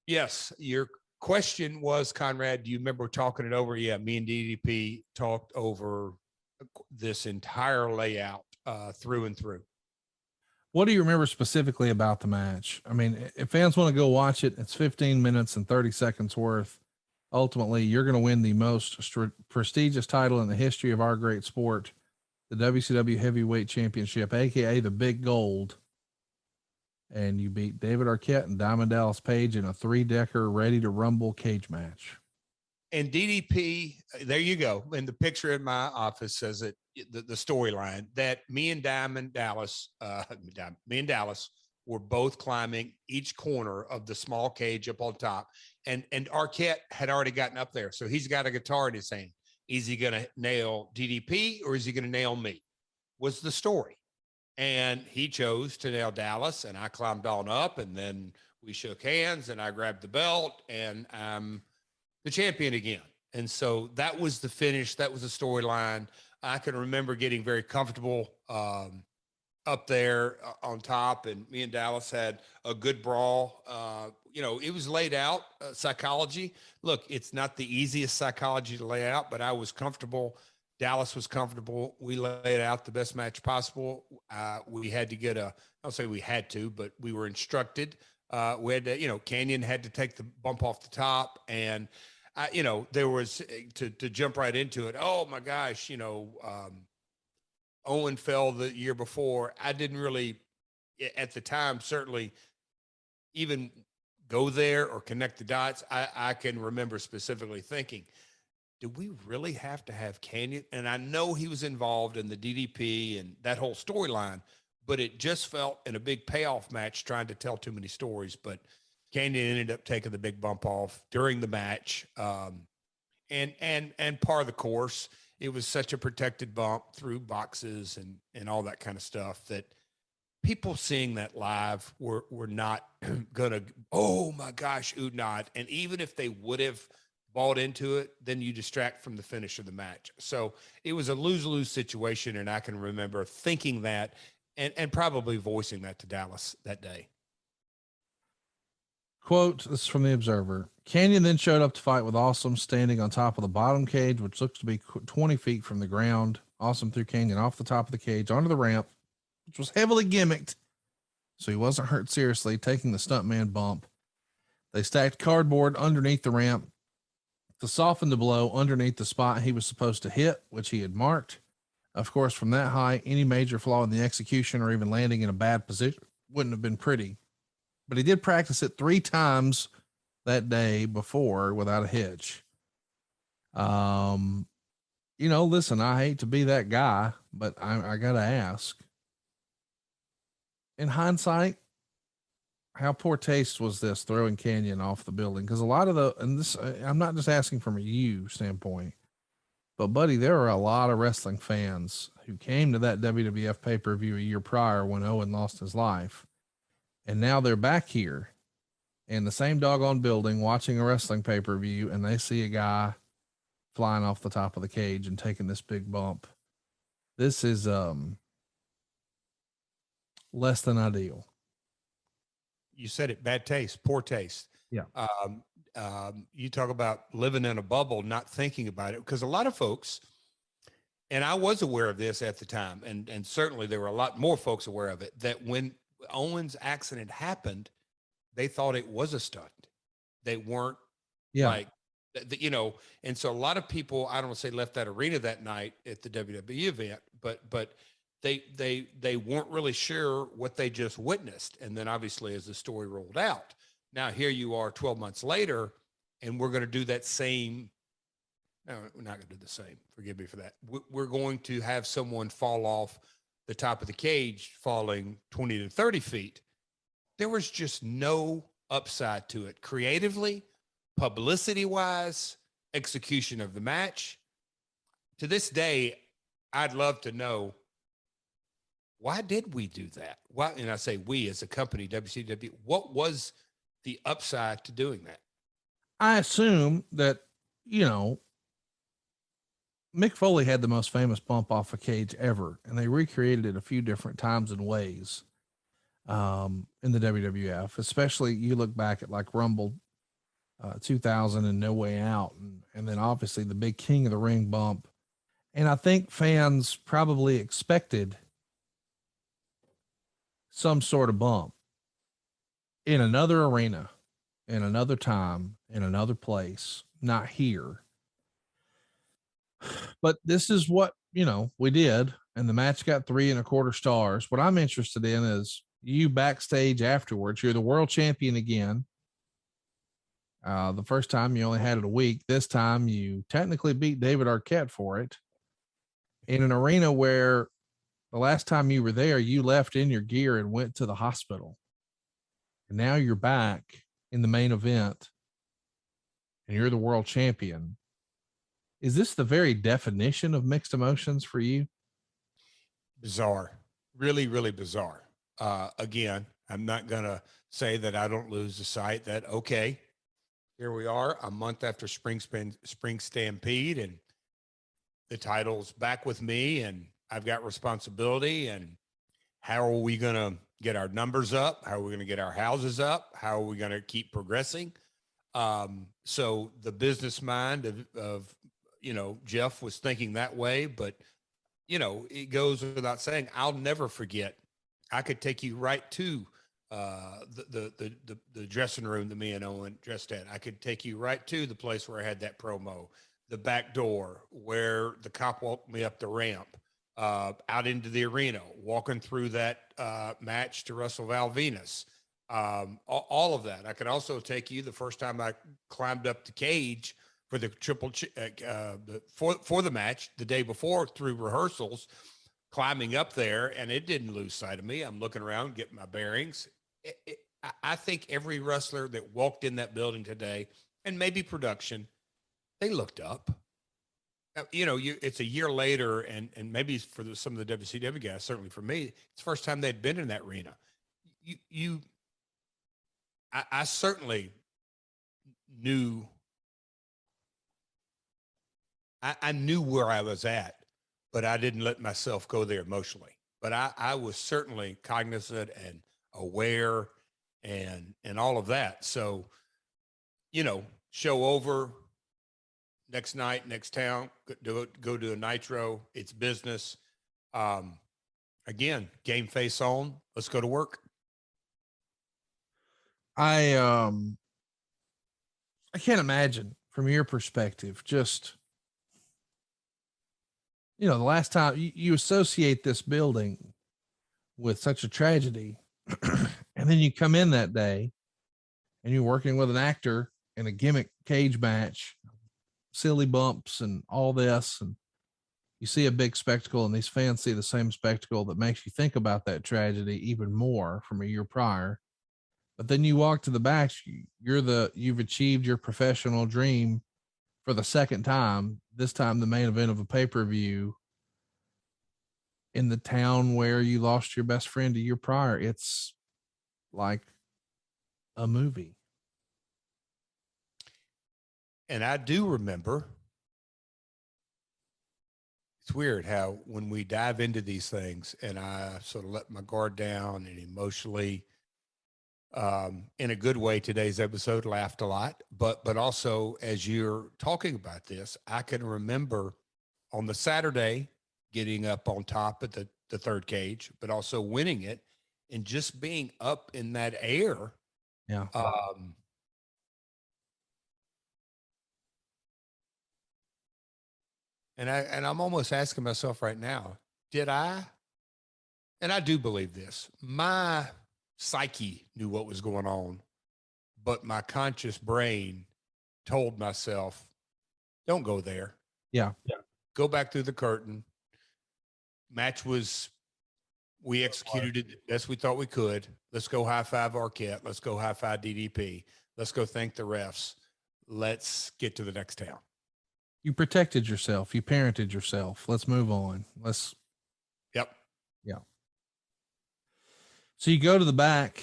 yes, your question was, Conrad, do you remember talking it over? Yeah, me and DDP talked over this entire layout through and through. What do you remember specifically about the match? I mean, if fans want to go watch it, it's 15 minutes and 30 seconds worth. Ultimately, you're going to win the most prestigious title in the history of our great sport, the WCW Heavyweight Championship, aka the Big Gold. And you beat David Arquette and Diamond Dallas Page in a 3-decker Ready to Rumble cage match. And DDP, there you go. And the picture in my office says it, the storyline that me and Dallas were both climbing each corner of the small cage up on top. And Arquette had already gotten up there. So he's got a guitar in his hand. Is he going to nail DDP or is he going to nail me? Was the story. And he chose to nail Dallas, and I climbed on up, and then we shook hands, and I grabbed the belt, and I'm the champion again. And so that was the finish. That was the storyline. I can remember getting very comfortable up there on top, and me and Dallas had a good brawl. It was laid out psychology. Look, it's not the easiest psychology to lay out, but I was comfortable. Dallas was comfortable. We laid out the best match possible. We had to I'll say we had to, but we were instructed. We had to, Canyon had to take the bump off the top, and there was to jump right into it. Oh my gosh, Owen fell the year before. I didn't really, at the time, certainly even go there or connect the dots. I can remember specifically thinking, do we really have to have Canyon? And I know he was involved in the DDP and that whole storyline, but it just felt in a big payoff match trying to tell too many stories. But Canyon ended up taking the big bump off during the match. And part of the course, it was such a protected bump through boxes and all that kind of stuff that people seeing that live were not gonna, oh my gosh, ooh, not. And even if they would have bought into it, then you distract from the finish of the match. So it was a lose-lose situation. And I can remember thinking that and probably voicing that to Dallas that day. Quote, this is from the Observer. Canyon then showed up to fight with Awesome standing on top of the bottom cage, which looks to be 20 feet from the ground. Awesome threw Canyon off the top of the cage onto the ramp, which was heavily gimmicked, so he wasn't hurt seriously, taking the stuntman bump. They stacked cardboard underneath the ramp to soften the blow underneath the spot he was supposed to hit, which he had marked. Of course, from that high, any major flaw in the execution or even landing in a bad position wouldn't have been pretty. But he did practice it 3 times that day before without a hitch. listen, I hate to be that guy, but I got to ask. In hindsight, how poor taste was this throwing Canyon off the building? Because a lot of I'm not just asking from a you standpoint, but buddy, there are a lot of wrestling fans who came to that WWF pay-per-view a year prior when Owen lost his life. And now they're back here in the same doggone building watching a wrestling pay-per-view, and they see a guy flying off the top of the cage and taking this big bump. This is less than ideal. You said it, bad taste, poor taste. Yeah. You talk about living in a bubble, not thinking about it, because a lot of folks, and I was aware of this at the time, and certainly there were a lot more folks aware of it, that when Owen's accident happened, they thought it was a stunt. They weren't like, and so a lot of people, I don't want to say left that arena that night at the WWE event, but they weren't really sure what they just witnessed. And then obviously as the story rolled out, now here you are 12 months later, and we're going to do that same. No, we're not going to do the same. Forgive me for that. We're going to have someone fall off the top of the cage, falling 20 to 30 feet. There was just no upside to it creatively, publicity wise, execution of the match. To this day, I'd love to know, why did we do that? Why? And I say we as a company, WCW, what was the upside to doing that? I assume that, Mick Foley had the most famous bump off a cage ever, and they recreated it a few different times and ways in the WWF, especially you look back at like Rumble 2000 and No Way Out, and then obviously the big King of the Ring bump. And I think fans probably expected some sort of bump in another arena, in another time, in another place, not here. But this is what, we did. And the match got 3.25 stars. What I'm interested in is you backstage afterwards. You're the world champion again. The first time you only had it a week. This time you technically beat David Arquette for it in an arena where the last time you were there, you left in your gear and went to the hospital. And now you're back in the main event and you're the world champion. Is this the very definition of mixed emotions for you? Bizarre. Really, really bizarre. Again, I'm not going to say that I don't lose the sight that, okay, here we are a month after Spring Stampede, and the title's back with me, and I've got responsibility. And how are we going to get our numbers up? How are we going to get our houses up? How are we going to keep progressing? So the business mind of Jeff was thinking that way, but it goes without saying, I'll never forget. I could take you right to the dressing room that me and Owen dressed at. I could take you right to the place where I had that promo, the back door where the cop walked me up the ramp, out into the arena, walking through that match to Russell Val Venus. All of that. I could also take you the first time I climbed up the cage for the for the match the day before through rehearsals, climbing up there, and it didn't lose sight of me. I'm looking around, getting my bearings. I think every wrestler that walked in that building today, and maybe production, they looked up. It's a year later, and maybe for some of the WCW guys, certainly for me, it's the first time they'd been in that arena. I certainly knew. I knew where I was at, but I didn't let myself go there emotionally. But I was certainly cognizant and aware and all of that. So, show over, next night, next town, go to a Nitro. It's business. Again, game face on. Let's go to work. I can't imagine from your perspective, just, the last time you associate this building with such a tragedy, and then you come in that day and you're working with an actor in a gimmick cage match, silly bumps and all this. And you see a big spectacle and these fans see the same spectacle that makes you think about that tragedy even more from a year prior. But then you walk to the back, you've achieved your professional dream for the second time, this time the main event of a pay-per-view in the town where you lost your best friend a year prior. It's like a movie. And I do remember, it's weird how when we dive into these things and I sort of let my guard down and emotionally, in a good way, today's episode laughed a lot, but also as you're talking about this, I can remember on the Saturday getting up on top at the third cage, but also winning it and just being up in that air. Yeah. And I'm almost asking myself right now, did I, and I do believe this, my psyche knew what was going on, but my conscious brain told myself, don't go there. Yeah. Go back through the curtain. Match was, we executed it the best we thought we could. Let's go high five Arquette. Let's go high five DDP. Let's go thank the refs. Let's get to the next town. You protected yourself. You parented yourself. Let's move on. Yep. Yeah. So you go to the back.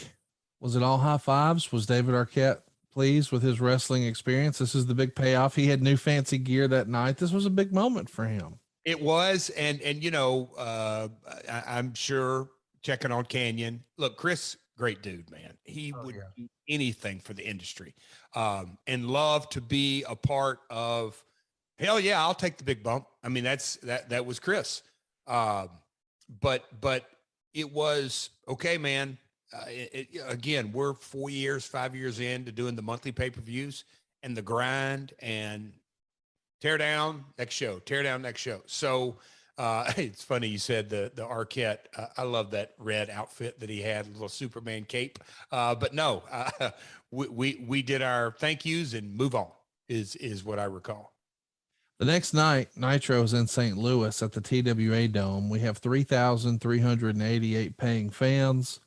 Was it all high fives? Was David Arquette pleased with his wrestling experience? This is the big payoff. He had new fancy gear that night. This was a big moment for him. It was. And you know, I'm sure checking on Canyon. Look, Chris, great dude, man. He would do anything for the industry, and love to be a part of. Hell yeah, I'll take the big bump. I mean, that was Chris. But it was okay, man. Again, we're 5 years into doing the monthly pay-per-views and the grind and tear down next show. So it's funny you said the Arquette. I love that red outfit that he had, a little Superman cape. But no, we did our thank yous and move on is what I recall. The next night, Nitro is in St. Louis at the TWA Dome. We have 3,388 paying fans.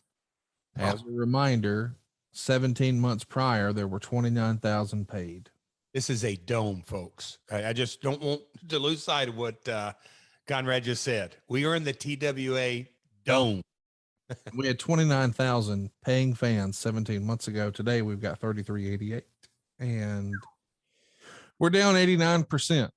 As a reminder, 17 months prior, there were 29,000 paid. This is a dome, folks. I just don't want to lose sight of what Conrad just said. We are in the TWA Dome. We had 29,000 paying fans 17 months ago. Today, we've got 3,388. And we're down 89%.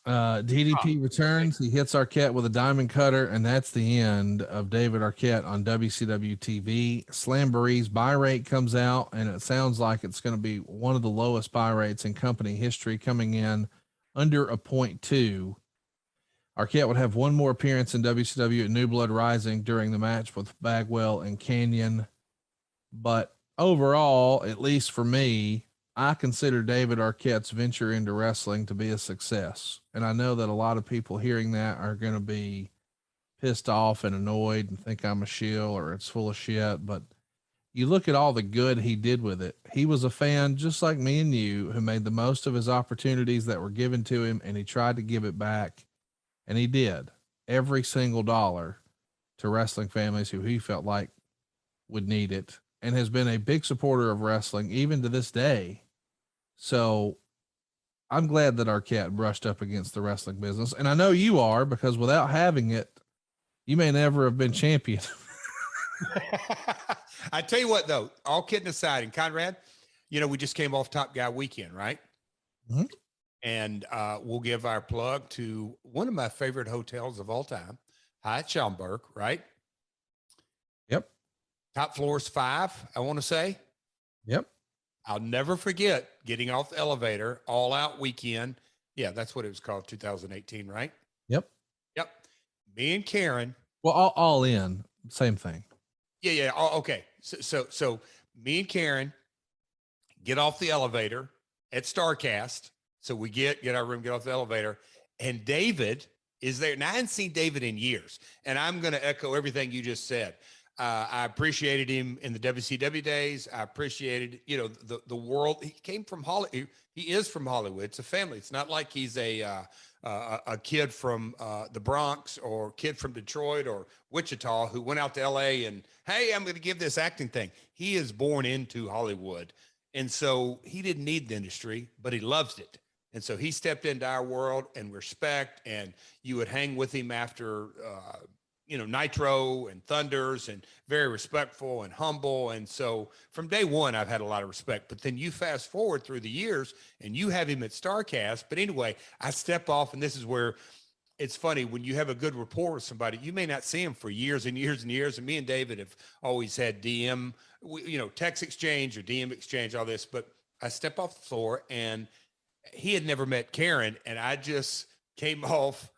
DDP returns. He hits Arquette with a diamond cutter, and that's the end of David Arquette on WCW TV. Slamboree's buy rate comes out, and it sounds like it's going to be one of the lowest buy rates in company history, coming in under a 0.2. Arquette would have one more appearance in WCW at New Blood Rising during the match with Bagwell and Canyon. But overall, at least for me, I consider David Arquette's venture into wrestling to be a success. And I know that a lot of people hearing that are going to be pissed off and annoyed and think I'm a shill or it's full of shit. But you look at all the good he did with it. He was a fan just like me and you who made the most of his opportunities that were given to him, and he tried to give it back. And he did every single dollar to wrestling families who he felt like would need it, and has been a big supporter of wrestling even to this day. So I'm glad that Arquette brushed up against the wrestling business. And I know you are, because without having it, you may never have been champion. I tell you what, though, all kidding aside, and Conrad, you know, we just came off Top Guy weekend, right? Mm-hmm. And we'll give our plug to one of my favorite hotels of all time, Hyatt Schaumburg, right? Yep. Top floor's 5, I want to say. Yep. I'll never forget getting off the elevator, all out weekend. Yeah, that's what it was called, 2018, right? Yep. Yep. Me and Karen. Well, all in, same thing. Yeah. Oh, okay. So me and Karen get off the elevator at StarCast. So we get our room, get off the elevator, and David is there. Now, I hadn't seen David in years, and I'm going to echo everything you just said. I appreciated him in the WCW days. I appreciated, the world. He came from Hollywood. He is from Hollywood. It's a family. It's not like he's a kid from the Bronx or kid from Detroit or Wichita who went out to LA and, hey, I'm going to give this acting thing. He is born into Hollywood. And so he didn't need the industry, but he loves it. And so he stepped into our world and respect, and you would hang with him after, Nitro and Thunders, and very respectful and humble. And so from day one, I've had a lot of respect. But then you fast forward through the years and you have him at StarCast. But anyway, I step off, and this is where it's funny when you have a good rapport with somebody, you may not see him for years and years and years. And me and David have always had text exchange or DM exchange, all this. But I step off the floor, and he had never met Karen, and I just came off.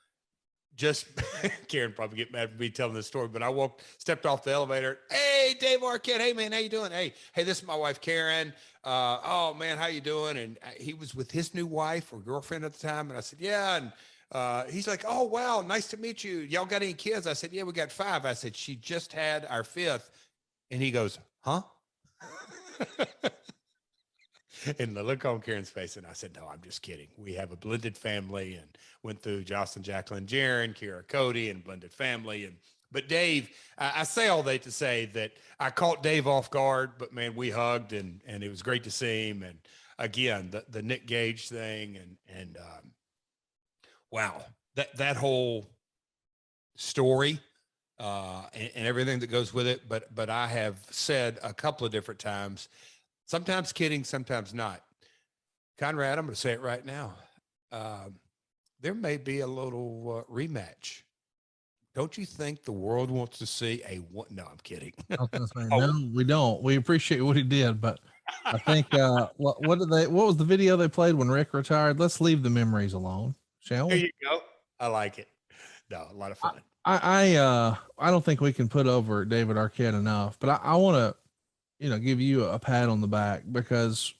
Karen probably get mad at me telling this story, but I stepped off the elevator. Hey, Dave Arquette. Hey, man, how you doing? Hey, this is my wife, Karen. Oh man, how you doing? And he was with his new wife or girlfriend at the time. And I said, yeah. And he's like, oh, wow. Nice to meet you. Y'all got any kids? I said, yeah, we got 5. I said, she just had our 5th. And he goes, huh? And the look on Karen's face, and I said, no, I'm just kidding. We have a blended family, and went through Jocelyn, Jacqueline, Jaron, Kira, Cody, and blended family. But Dave, I say all that to say that I caught Dave off guard, but man, we hugged, and it was great to see him. And again, the Nick Gage thing, and wow, that whole story, and everything that goes with it. But I have said a couple of different times, sometimes kidding, sometimes not. Conrad, I'm going to say it right now. There may be a little rematch. Don't you think the world wants to see a one? No, I'm kidding. No, we don't. We appreciate what he did, but I think what was the video they played when Rick retired? Let's leave the memories alone, shall we? There you go. I like it. No, a lot of fun. I don't think we can put over David Arquette enough, but I want to give you a pat on the back, because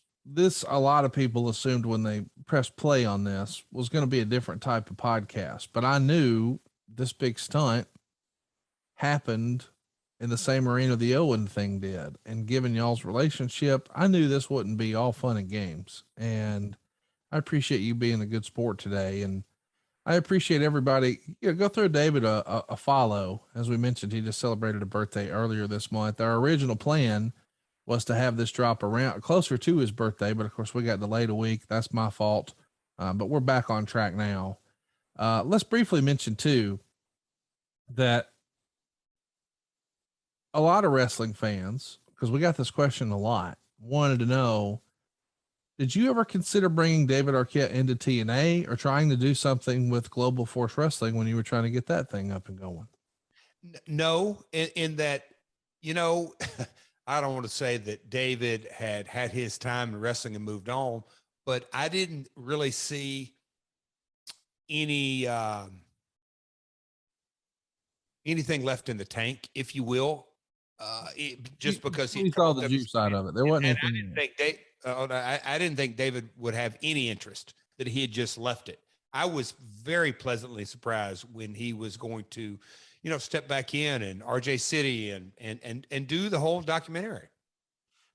a lot of people assumed when they pressed play on this was going to be a different type of podcast, but I knew this big stunt happened in the same arena the Owen thing did. And given y'all's relationship, I knew this wouldn't be all fun and games. And I appreciate you being a good sport today. And I appreciate everybody. Go throw David a follow. As we mentioned, he just celebrated a birthday earlier this month. Our original plan was to have this drop around closer to his birthday, but of course we got delayed a week. That's my fault. But we're back on track now. Let's briefly mention too, that a lot of wrestling fans, because we got this question a lot, wanted to know, did you ever consider bringing David Arquette into TNA or trying to do something with Global Force Wrestling when you were trying to get that thing up and going? No, in that, I don't want to say that David had his time in wrestling and moved on, but I didn't really see anything left in the tank, if you will. Just because he saw the juice side of it. There wasn't anything. I didn't think David would have any interest, that he had just left it. I was very pleasantly surprised when he was going to, step back in and RJ City and do the whole documentary.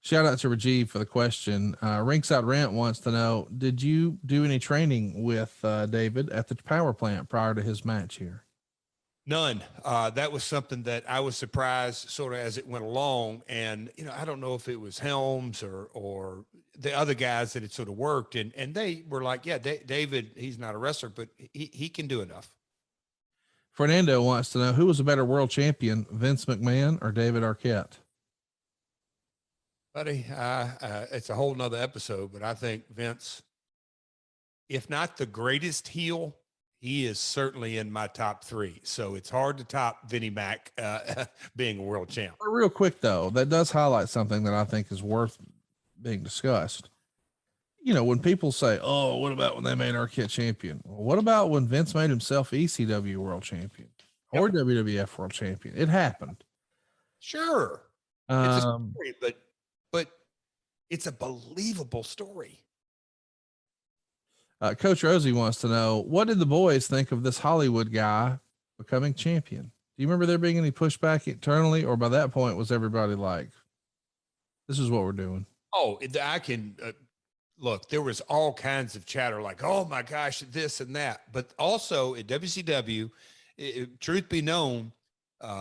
Shout out to Rajiv for the question. Rinkside Rant wants to know, did you do any training with David at the power plant prior to his match here? None. That was something that I was surprised sort of as it went along. And, I don't know if it was Helms or the other guys that had sort of worked, and they were like, yeah, David, he's not a wrestler, but he can do enough. Fernando wants to know, who was a better world champion, Vince McMahon or David Arquette? Buddy, it's a whole nother episode, but I think Vince, if not the greatest heel, he is certainly in my top 3. So it's hard to top Vinnie Mac being a world champ. Real quick though, that does highlight something that I think is worth being discussed. When people say, oh, what about when they made Arquette champion? Well, what about when Vince made himself ECW world champion or WWF world champion? It happened. Sure. It's a story, but it's a believable story. Coach Rosie wants to know, what did the boys think of this Hollywood guy becoming champion? Do you remember there being any pushback internally, or by that point was everybody like, this is what we're doing? Oh, I can look, there was all kinds of chatter like, oh my gosh, this and that. But also at WCW, truth be known,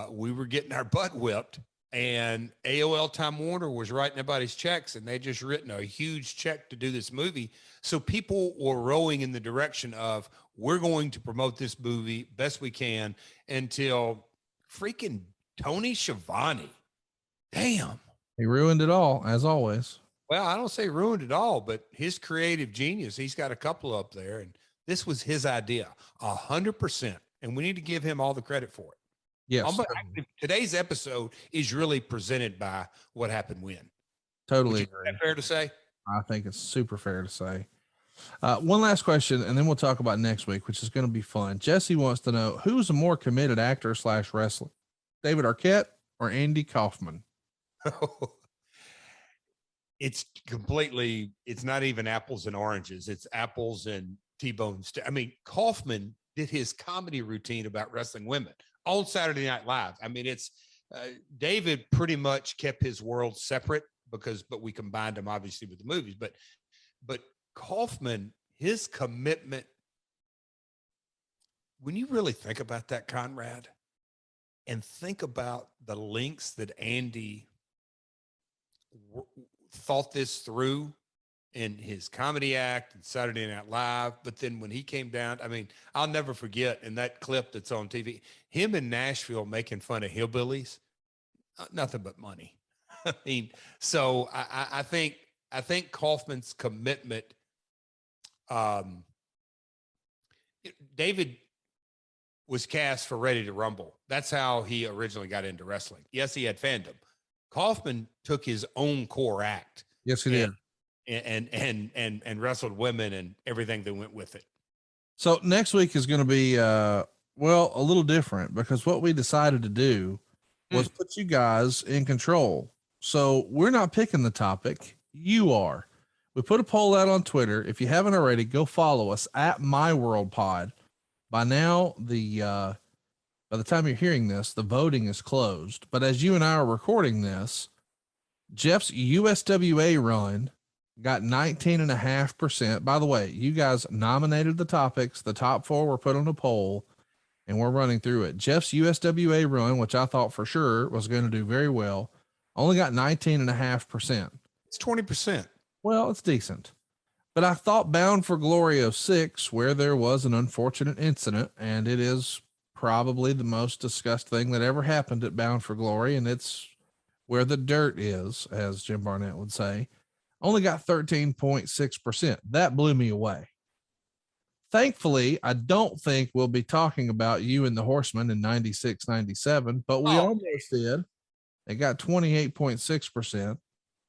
we were getting our butt whipped, and AOL Time Warner was writing everybody's checks, and they just written a huge check to do this movie. So people were rowing in the direction of, we're going to promote this movie best we can, until freaking Tony Schiavone. Damn. He ruined it all, as always. Well, I don't say ruined it all, but his creative genius, he's got a couple up there, and this was his idea, 100%. And we need to give him all the credit for it. Yes. Today's episode is really presented by what happened when. Totally Is that fair to say? I think it's super fair to say. One last question, and then we'll talk about next week, which is going to be fun. Jesse wants to know, who's a more committed actor / wrestler, David Arquette or Andy Kaufman? It's not even apples and oranges. It's apples and T-bones. I mean, Kaufman did his comedy routine about wrestling women on Saturday Night Live. I mean, it's David pretty much kept his world separate but we combined them obviously with the movies, but Kaufman, his commitment, when you really think about that, Conrad, and think about the lengths that Andy thought this through in his comedy act and Saturday Night Live. But then when he came down, I mean, I'll never forget in that clip that's on TV, him in Nashville making fun of hillbillies, nothing but money. I mean, so I think Kaufman's commitment, David was cast for Ready to Rumble. That's how he originally got into wrestling. Yes, he had fandom. Kaufman took his own core act. Yes, he did. And wrestled women and everything that went with it. So next week is going to be, a little different, because what we decided to do was put you guys in control. So we're not picking the topic. You are. We put a poll out on Twitter. If you haven't already, go follow us at MyWorldPod. By now, by the time you're hearing this, the voting is closed. But as you and I are recording this, Jeff's USWA run got 19.5%. By the way, you guys nominated the topics. The top 4 were put on a poll, and we're running through it. Jeff's USWA run, which I thought for sure was going to do very well, only got 19.5%. It's 20%. Well, it's decent. But I thought Bound for Glory 06, where there was an unfortunate incident, and it is probably the most discussed thing that ever happened at Bound for Glory, and it's where the dirt is, as Jim Barnett would say, only got 13.6%. That blew me away. Thankfully, I don't think we'll be talking about you and the Horsemen in 96, 97, but we almost did. They got 28.6%.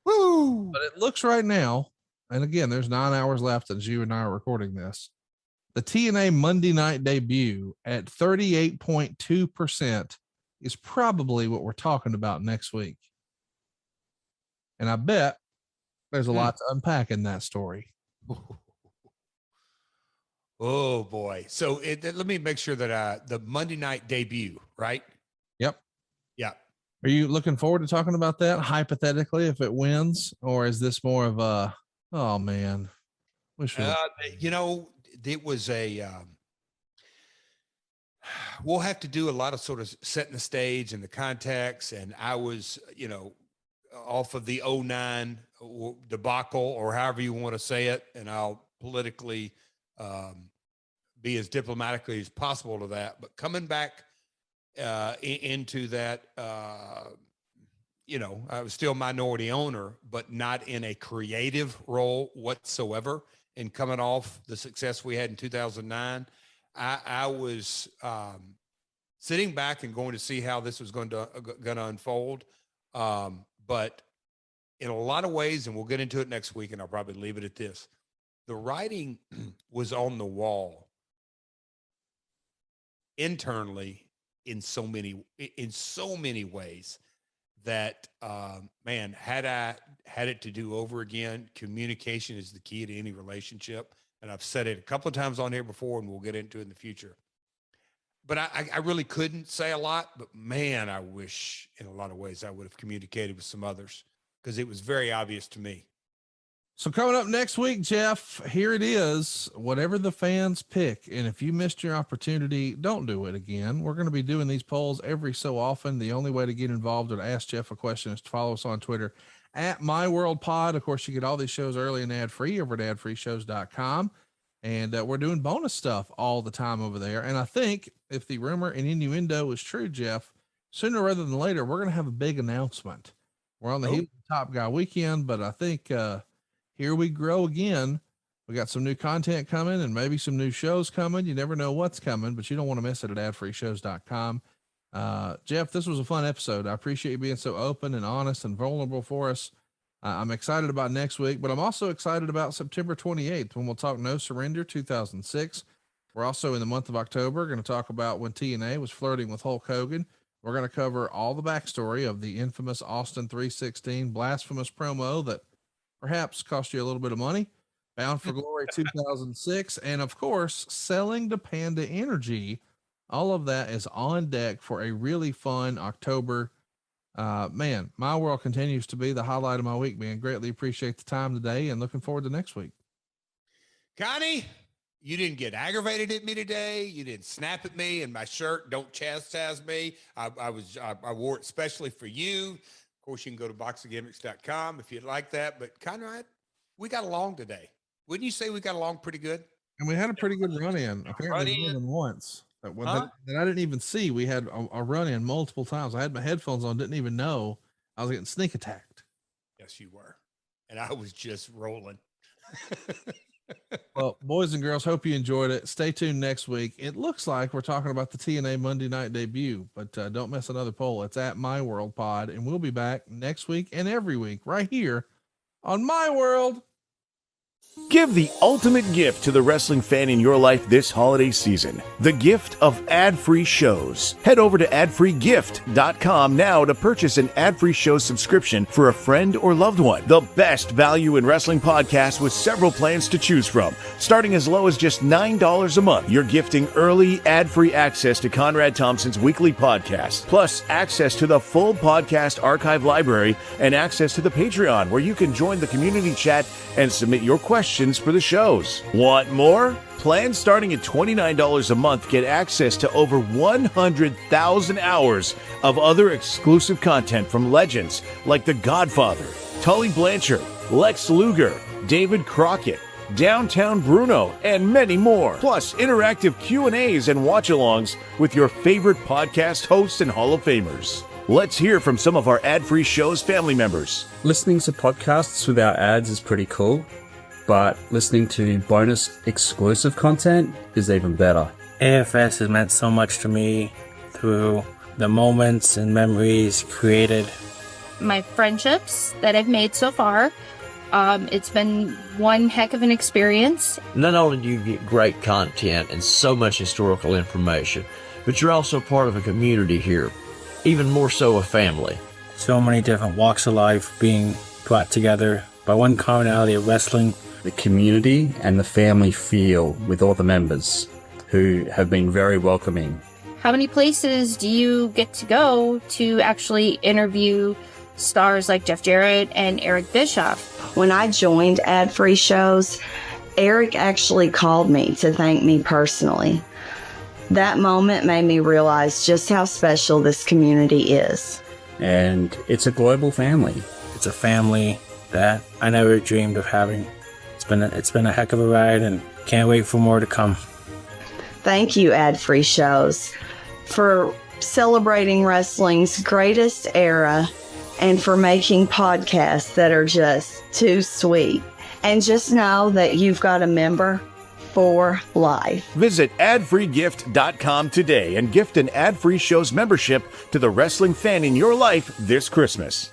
Woo! But it looks right now, and again, there's 9 hours left as you and I are recording this, the TNA Monday night debut at 38.2% is probably what we're talking about next week. And I bet there's a lot to unpack in that story. Oh boy. So let me make sure that the Monday night debut, right? Yep. Yeah. Are you looking forward to talking about that hypothetically if it wins, or is this more of a, oh man, it was we'll have to do a lot of sort of setting the stage and the context. And I was, off of the 09 debacle, or however you want to say it. And I'll politically be as diplomatically as possible to that, but coming back into that, I was still minority owner, but not in a creative role whatsoever. And coming off the success we had in 2009, I was sitting back and going to see how this was going to unfold. But in a lot of ways, and we'll get into it next week, and I'll probably leave it at this, the writing was on the wall internally in so many ways that, man, had I had it to do over again, communication is the key to any relationship. And I've said it a couple of times on here before, and we'll get into it in the future. but I really couldn't say a lot. But man, I wish in a lot of ways I would have communicated with some others because it was very obvious to me. So coming up next week, Jeff, here it is, whatever the fans pick. And if you missed your opportunity, don't do it again. We're going to be doing these polls every so often. The only way to get involved or to ask Jeff a question is to follow us on Twitter at MyWorldPod. Of course, you get all these shows early and ad free over at adfreeshows.com. And we're doing bonus stuff all the time over there. And I think if the rumor and innuendo is true, Jeff, sooner rather than later, we're going to have a big announcement. We're on the heel of the Top Guy weekend, but I think, here we grow again. We got some new content coming and maybe some new shows coming. You never know what's coming, but you don't want to miss it at adfreeshows.com. Jeff, this was a fun episode. I appreciate you being so open and honest and vulnerable for us. I'm excited about next week, but I'm also excited about September 28th when we'll talk No Surrender 2006. We're also in the month of October going to talk about when TNA was flirting with Hulk Hogan. We're going to cover all the backstory of the infamous Austin 316 blasphemous promo that perhaps cost you a little bit of money. Bound for Glory 2006. And of course, selling to Panda Energy. All of that is on deck for a really fun October. Man, my world continues to be the highlight of my week, man. Greatly appreciate the time today and looking forward to next week. Connie, you didn't get aggravated at me today. You didn't snap at me and my shirt. Don't chastise me. I wore it specially for you. Of course, you can go to boxofgimmicks.com if you'd like that. But Conrad, we got along today. Wouldn't you say we got along pretty good? And we had a pretty good run in, apparently more than once. That I didn't even see. We had a run in multiple times. I had my headphones on, didn't even know I was getting sneak attacked. Yes, you were. And I was just rolling. Well, boys and girls, hope you enjoyed it. Stay tuned next week. It looks like we're talking about the TNA Monday night debut, but don't miss another poll. It's at My World Pod, and we'll be back next week and every week right here on My World. Give the ultimate gift to the wrestling fan in your life this holiday season. The gift of ad-free shows. Head over to adfreegift.com now to purchase an ad-free show subscription for a friend or loved one. The best value in wrestling podcast with several plans to choose from. Starting as low as just $9 a month. You're gifting early ad-free access to Conrad Thompson's weekly podcast, plus access to the full podcast archive library and access to the Patreon where you can join the community chat and submit your questions for the shows. Want more? Plans starting at $29 a month get access to over 100,000 hours of other exclusive content from legends like The Godfather, Tully Blanchard, Lex Luger, David Crockett, Downtown Bruno, and many more. Plus, interactive Q&As and watch-alongs with your favorite podcast hosts and Hall of Famers. Let's hear from some of our ad-free show's family members. Listening to podcasts without ads is pretty cool, but listening to bonus exclusive content is even better. AFS has meant so much to me through the moments and memories created. My friendships that I've made so far, it's been one heck of an experience. Not only do you get great content and so much historical information, but you're also part of a community here. Even more so a family. So many different walks of life being brought together by one commonality of wrestling. The community and the family feel with all the members who have been very welcoming. How many places do you get to go to actually interview stars like Jeff Jarrett and Eric Bischoff? When I joined ad-free shows, Eric actually called me to thank me personally. That moment made me realize just how special this community is. And it's a global family. It's a family that I never dreamed of having. It's been a heck of a ride and can't wait for more to come. Thank you, ad-free shows, for celebrating wrestling's greatest era and for making podcasts that are just too sweet. And just know that you've got a member for life. Visit adfreegift.com today and gift an ad-free show's membership to the wrestling fan in your life this Christmas.